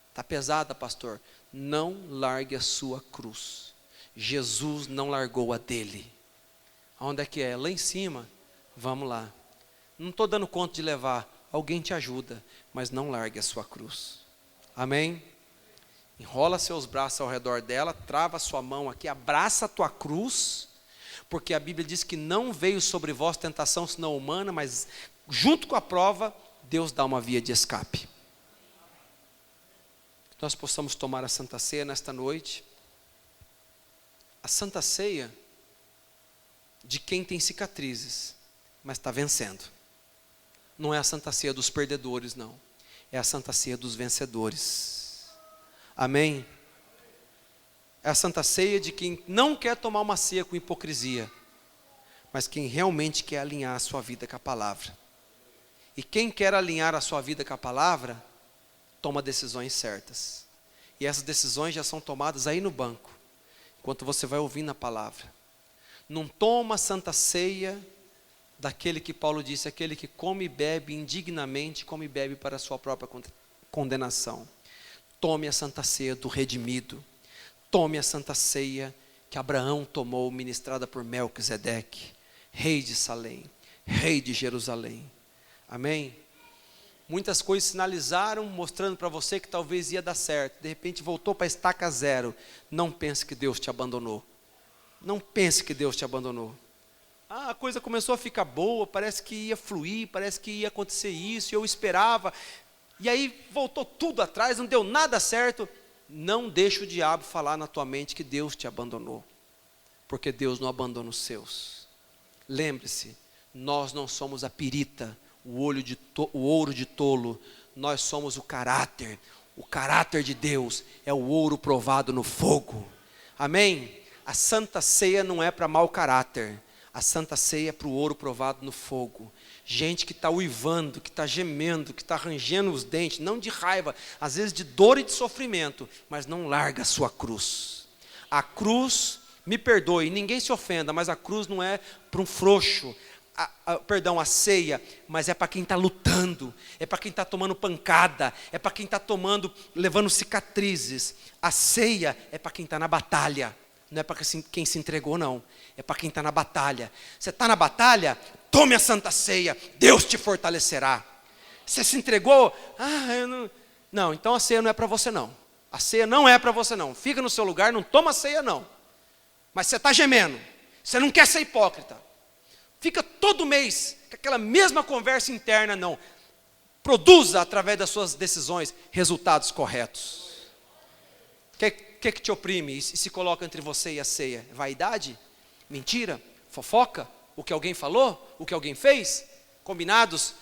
Está pesada, pastor? Não largue a sua cruz. Jesus não largou a dele. Onde é que é? Lá em cima. Vamos lá. Não estou dando conta de levar. Alguém te ajuda, mas não largue a sua cruz. Amém? Enrola seus braços ao redor dela, trava sua mão aqui, abraça a tua cruz, porque a Bíblia diz que não veio sobre vós tentação senão humana, mas junto com a prova, Deus dá uma via de escape. Que nós possamos tomar a Santa Ceia nesta noite. A Santa Ceia de quem tem cicatrizes, mas está vencendo. Não é a Santa Ceia dos perdedores, não. É a Santa Ceia dos vencedores. Amém? É a Santa Ceia de quem não quer tomar uma ceia com hipocrisia, mas quem realmente quer alinhar a sua vida com a palavra. E quem quer alinhar a sua vida com a palavra, toma decisões certas. E essas decisões já são tomadas aí no banco, enquanto você vai ouvindo a palavra. Não toma a Santa Ceia daquele que Paulo disse, aquele que come e bebe indignamente, come e bebe para a sua própria condenação. Tome a Santa Ceia do redimido. Tome a Santa Ceia que Abraão tomou, ministrada por Melquisedeque, rei de Salém, rei de Jerusalém. Amém? Muitas coisas sinalizaram, mostrando para você que talvez ia dar certo. De repente voltou para a estaca zero. Não pense que Deus te abandonou. Não pense que Deus te abandonou. A coisa começou a ficar boa, parece que ia fluir, parece que ia acontecer isso, eu esperava. E aí voltou tudo atrás, não deu nada certo. Não deixe o diabo falar na tua mente que Deus te abandonou. Porque Deus não abandona os seus. Lembre-se, nós não somos a pirita, o ouro de tolo. Nós somos o caráter. O caráter de Deus é o ouro provado no fogo. Amém? A Santa Ceia não é para mau caráter. A Santa Ceia é para o ouro provado no fogo. Gente que está uivando, que está gemendo, que está rangendo os dentes, não de raiva, às vezes de dor e de sofrimento, mas não larga a sua cruz. A cruz Me perdoe, ninguém se ofenda, mas a cruz não é para um frouxo. A ceia, mas é para quem está lutando, é para quem está tomando pancada, é para quem está levando cicatrizes. A ceia é para quem está na batalha, não é para quem se entregou, não. É para quem está na batalha. Você está na batalha? Tome a Santa Ceia, Deus te fortalecerá. Você se entregou? Não, então a ceia não é para você, não. A ceia não é para você, não. Fica no seu lugar, não toma a ceia, não. Mas você está gemendo, você não quer ser hipócrita. Fica todo mês com aquela mesma conversa interna, não. Produza, através das suas decisões, resultados corretos. O que te oprime e se coloca entre você e a ceia? Vaidade? Mentira? Fofoca? O que alguém falou? O que alguém fez? Combinados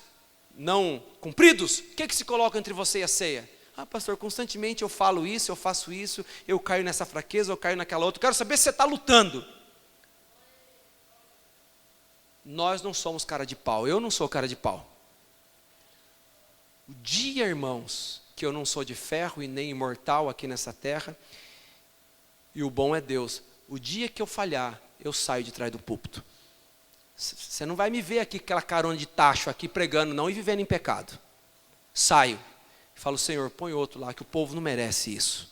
não cumpridos? O que se coloca entre você e a ceia? Pastor, constantemente eu falo isso, eu faço isso, eu caio nessa fraqueza, eu caio naquela outra. Quero saber se você está lutando. Nós não somos cara de pau, eu não sou cara de pau. O dia, irmãos, que eu não sou de ferro e nem imortal aqui nessa terra, e o bom é Deus, o dia que eu falhar, eu saio de trás do púlpito. Você não vai me ver aqui com aquela carona de tacho aqui pregando não e vivendo em pecado. Saio e falo, Senhor, põe outro lá, que o povo não merece isso.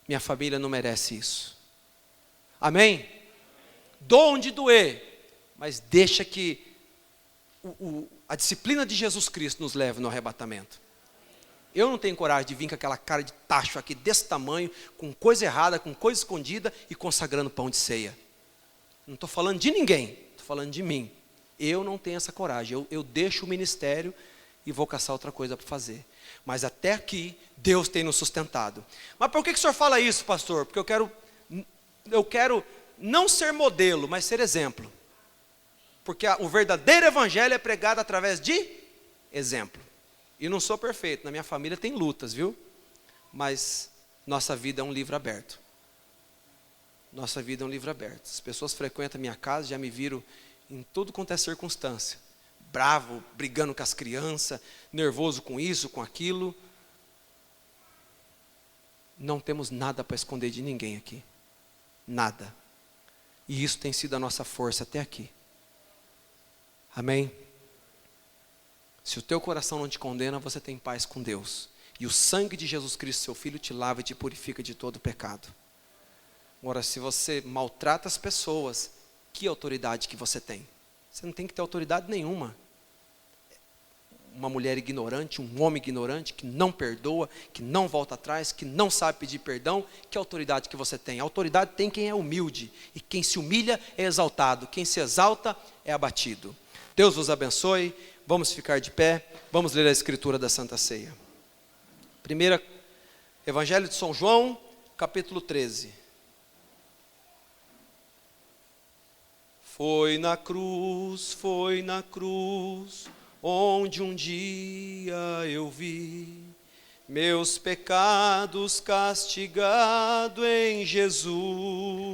Minha família não merece isso. Amém? Dou onde doer. Mas deixa que a disciplina de Jesus Cristo nos leve no arrebatamento. Eu não tenho coragem de vir com aquela cara de tacho aqui desse tamanho, com coisa errada, com coisa escondida e consagrando pão de ceia. Não estou falando de ninguém, estou falando de mim. Eu não tenho essa coragem, eu deixo o ministério e vou caçar outra coisa para fazer. Mas até aqui, Deus tem nos sustentado. Mas por que o senhor fala isso, pastor? Porque eu quero não ser modelo, mas ser exemplo. Porque o verdadeiro evangelho é pregado através de exemplo. E não sou perfeito, na minha família tem lutas, viu? Mas nossa vida é um livro aberto. Nossa vida é um livro aberto. As pessoas frequentam a minha casa, já me viram em tudo quanto é circunstância. Bravo, brigando com as crianças, nervoso com isso, com aquilo. Não temos nada para esconder de ninguém aqui. Nada. E isso tem sido a nossa força até aqui. Amém? Se o teu coração não te condena, você tem paz com Deus. E o sangue de Jesus Cristo, seu Filho, te lava e te purifica de todo pecado. Agora, se você maltrata as pessoas, que autoridade que você tem? Você não tem que ter autoridade nenhuma. Uma mulher ignorante, um homem ignorante, que não perdoa, que não volta atrás, que não sabe pedir perdão, que autoridade que você tem? A autoridade tem quem é humilde, e quem se humilha é exaltado, quem se exalta é abatido. Deus vos abençoe, vamos ficar de pé, vamos ler a escritura da Santa Ceia. Evangelho de São João, capítulo 13. Foi na cruz, onde um dia eu vi meus pecados castigado em Jesus.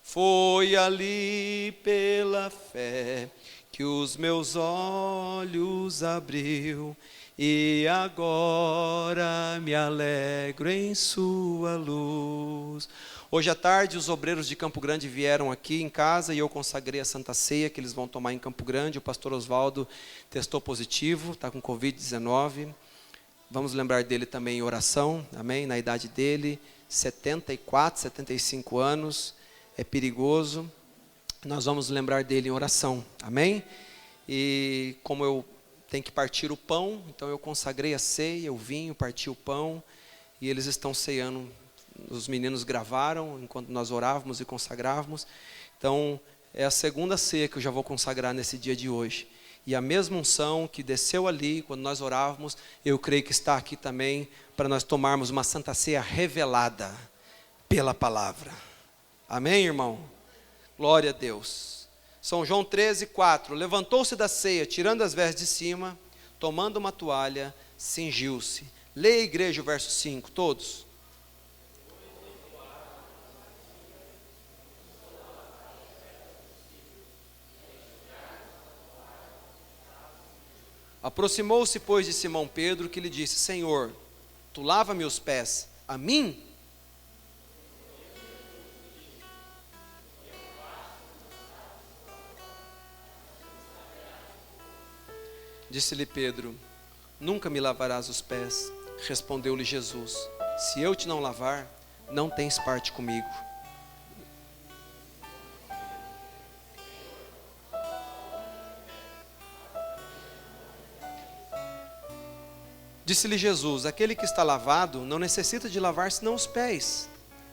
Foi ali pela fé que os meus olhos abriu, e agora me alegro em sua luz. Hoje à tarde os obreiros de Campo Grande vieram aqui em casa e eu consagrei a Santa Ceia que eles vão tomar em Campo Grande. O pastor Oswaldo testou positivo, está com Covid-19. Vamos lembrar dele também em oração, amém? Na idade dele, 74, 75 anos, é perigoso. Nós vamos lembrar dele em oração, amém? E como eu tenho que partir o pão, então eu consagrei a ceia, o vinho, parti o pão, e eles estão ceando. Os meninos gravaram enquanto nós orávamos e consagrávamos. Então, é a segunda ceia que eu já vou consagrar nesse dia de hoje. E a mesma unção que desceu ali, quando nós orávamos, eu creio que está aqui também, para nós tomarmos uma Santa Ceia revelada pela palavra. Amém, irmão? Glória a Deus. São João 13, 4. Levantou-se da ceia, tirando as vestes de cima, tomando uma toalha, cingiu-se. Leia, igreja, o verso 5, todos. Aproximou-se, pois, de Simão Pedro, que lhe disse: Senhor, tu lava-me os pés, a mim? Disse-lhe Pedro: nunca me lavarás os pés. Respondeu-lhe Jesus: se eu te não lavar, não tens parte comigo. Disse-lhe Jesus: aquele que está lavado não necessita de lavar senão os pés,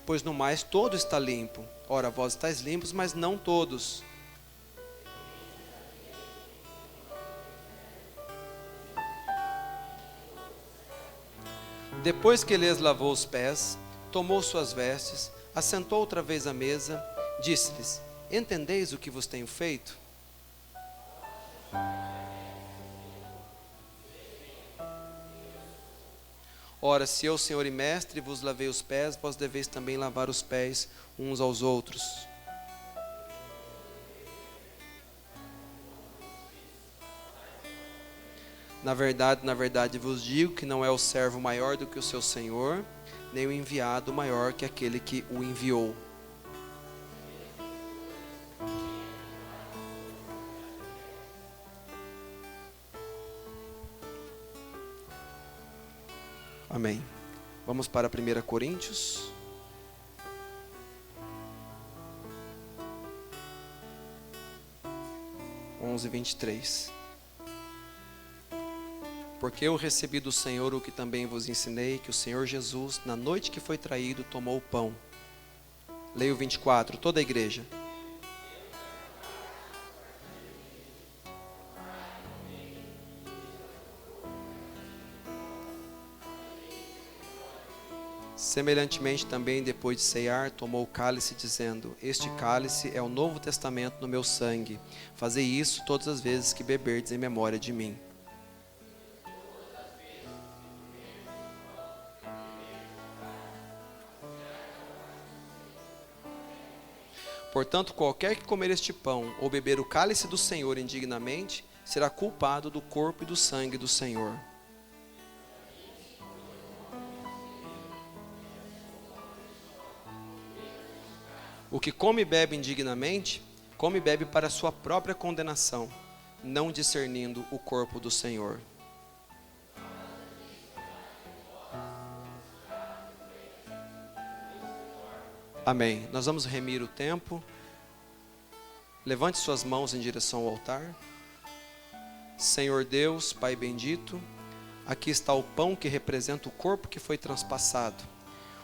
pois no mais todo está limpo. Ora, vós estáis limpos, mas não todos. Depois que lhes lavou os pés, tomou suas vestes, assentou outra vez à mesa, disse-lhes: entendeis o que vos tenho feito? Ora, se eu, Senhor e Mestre, vos lavei os pés, vós deveis também lavar os pés uns aos outros. Na verdade vos digo que não é o servo maior do que o seu senhor, nem o enviado maior que aquele que o enviou. Amém. Vamos para 1 Coríntios. Onze, 23. Porque eu recebi do Senhor o que também vos ensinei, que o Senhor Jesus, na noite que foi traído, tomou o pão. Leio 24, toda a igreja. Semelhantemente também, depois de ceiar, tomou o cálice, dizendo: este cálice é o novo testamento no meu sangue. Fazei isso todas as vezes que beberdes em memória de mim. Portanto, qualquer que comer este pão ou beber o cálice do Senhor indignamente, será culpado do corpo e do sangue do Senhor. O que come e bebe indignamente, come e bebe para a sua própria condenação, não discernindo o corpo do Senhor. Amém. Nós vamos remir o tempo. Levante suas mãos em direção ao altar. Senhor Deus, Pai bendito, aqui está o pão que representa o corpo que foi transpassado.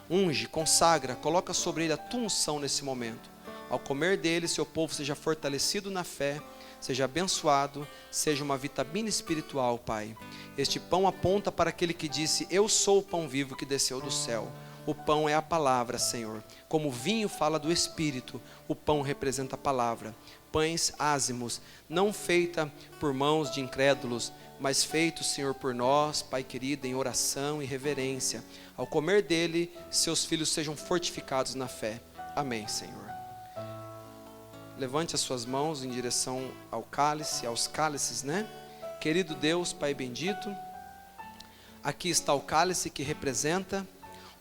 Unge, consagra, coloca sobre ele a tua unção nesse momento. Ao comer dele, seu povo seja fortalecido na fé, seja abençoado, seja uma vitamina espiritual, Pai. Este pão aponta para aquele que disse: eu sou o pão vivo que desceu do céu. O pão é a palavra, Senhor. Como o vinho fala do Espírito, o pão representa a palavra. Pães ázimos, não feita por mãos de incrédulos, mas feito, Senhor, por nós, Pai querido, em oração e reverência. Ao comer dele, seus filhos sejam fortificados na fé. Amém, Senhor. Levante as suas mãos em direção ao cálice, aos cálices, né? Querido Deus, Pai bendito, aqui está o cálice que representa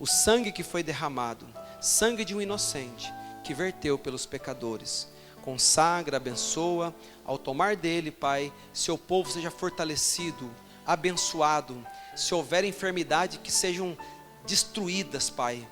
o sangue que foi derramado, sangue de um inocente, que verteu pelos pecadores. Consagra, abençoa, ao tomar dele, Pai, seu povo seja fortalecido, abençoado. Se houver enfermidade, que sejam destruídas, Pai.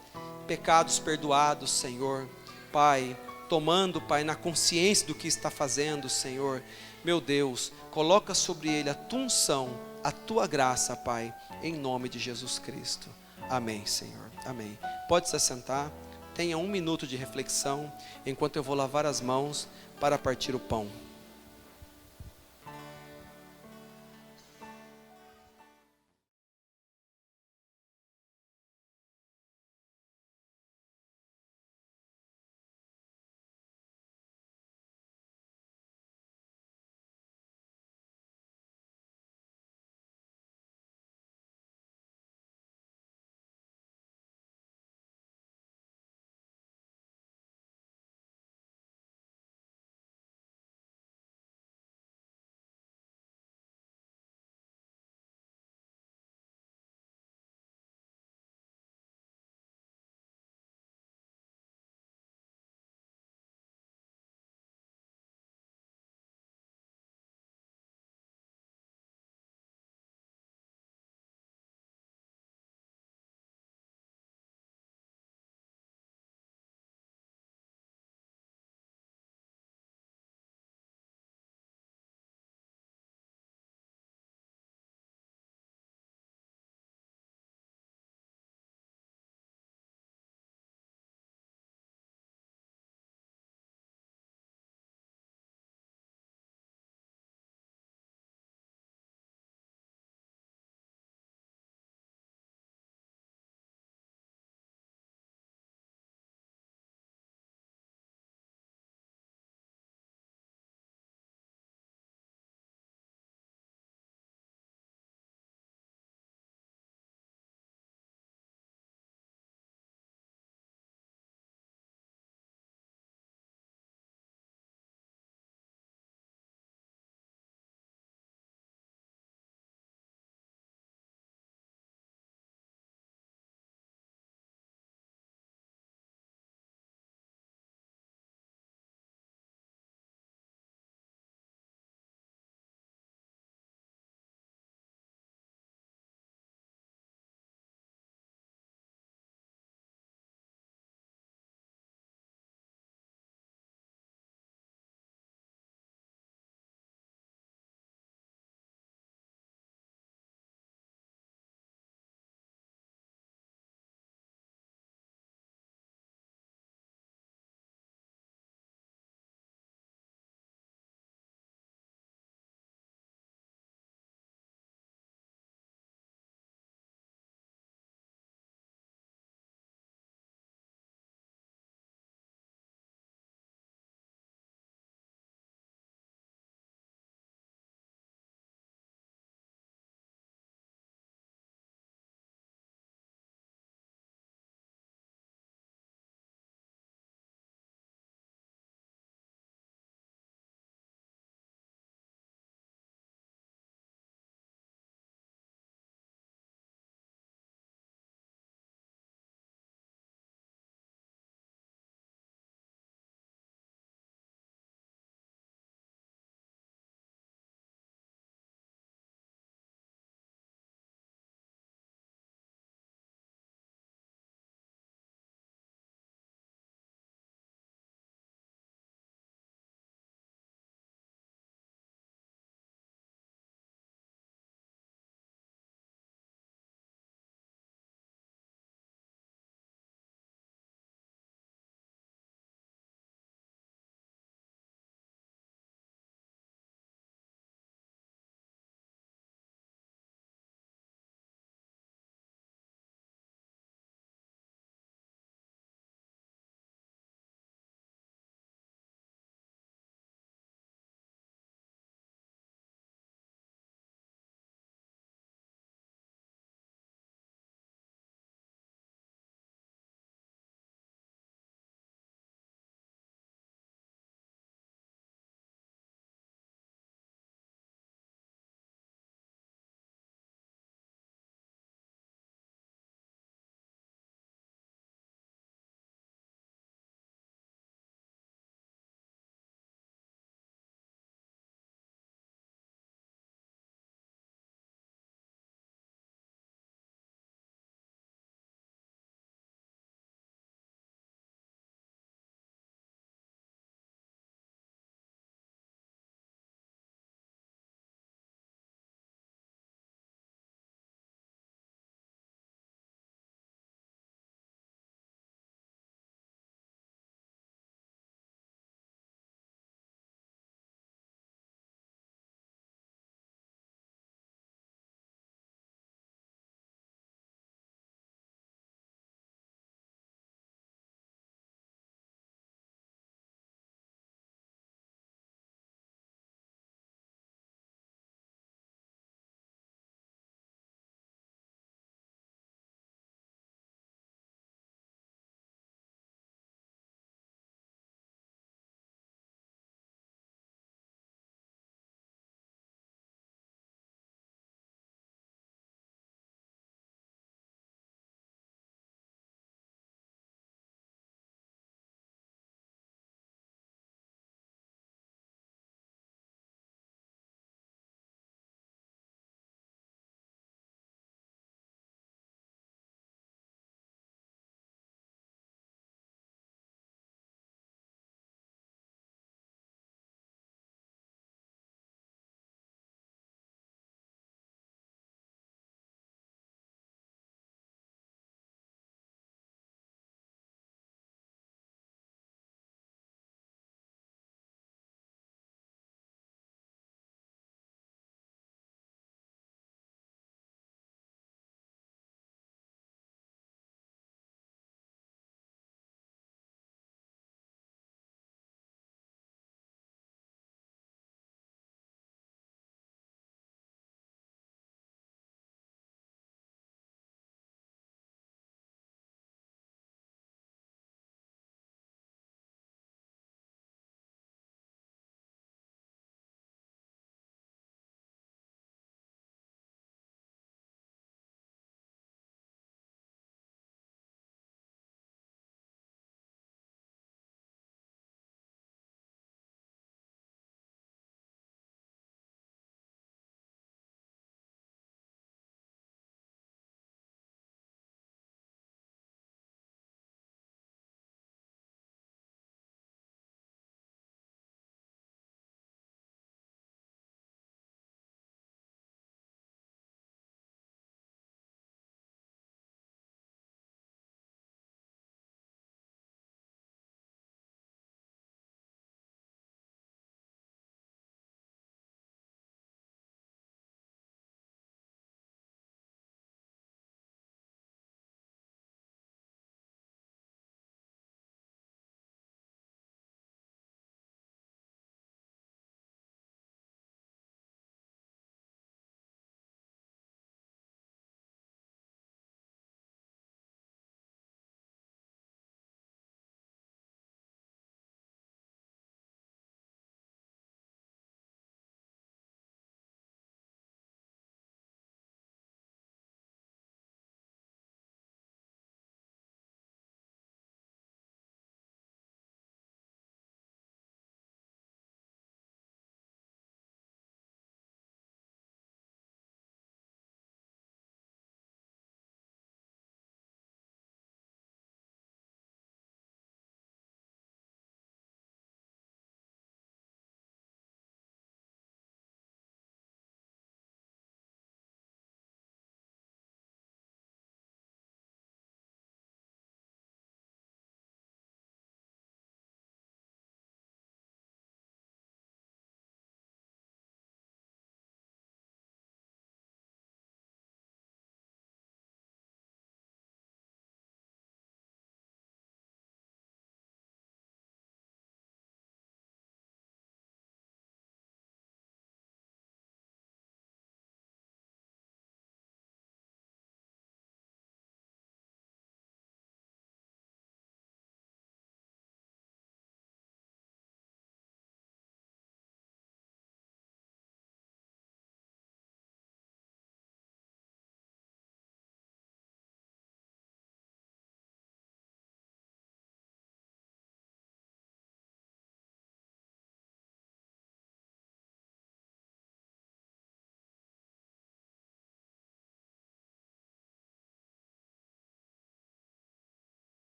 Pecados perdoados, Senhor. Pai, tomando, Pai, na consciência do que está fazendo, Senhor. Meu Deus, coloca sobre ele a tua unção, a tua graça, Pai, em nome de Jesus Cristo. Amém, Senhor. Amém. Pode se assentar. Tenha 1 minuto de reflexão, enquanto eu vou lavar as mãos para partir o pão.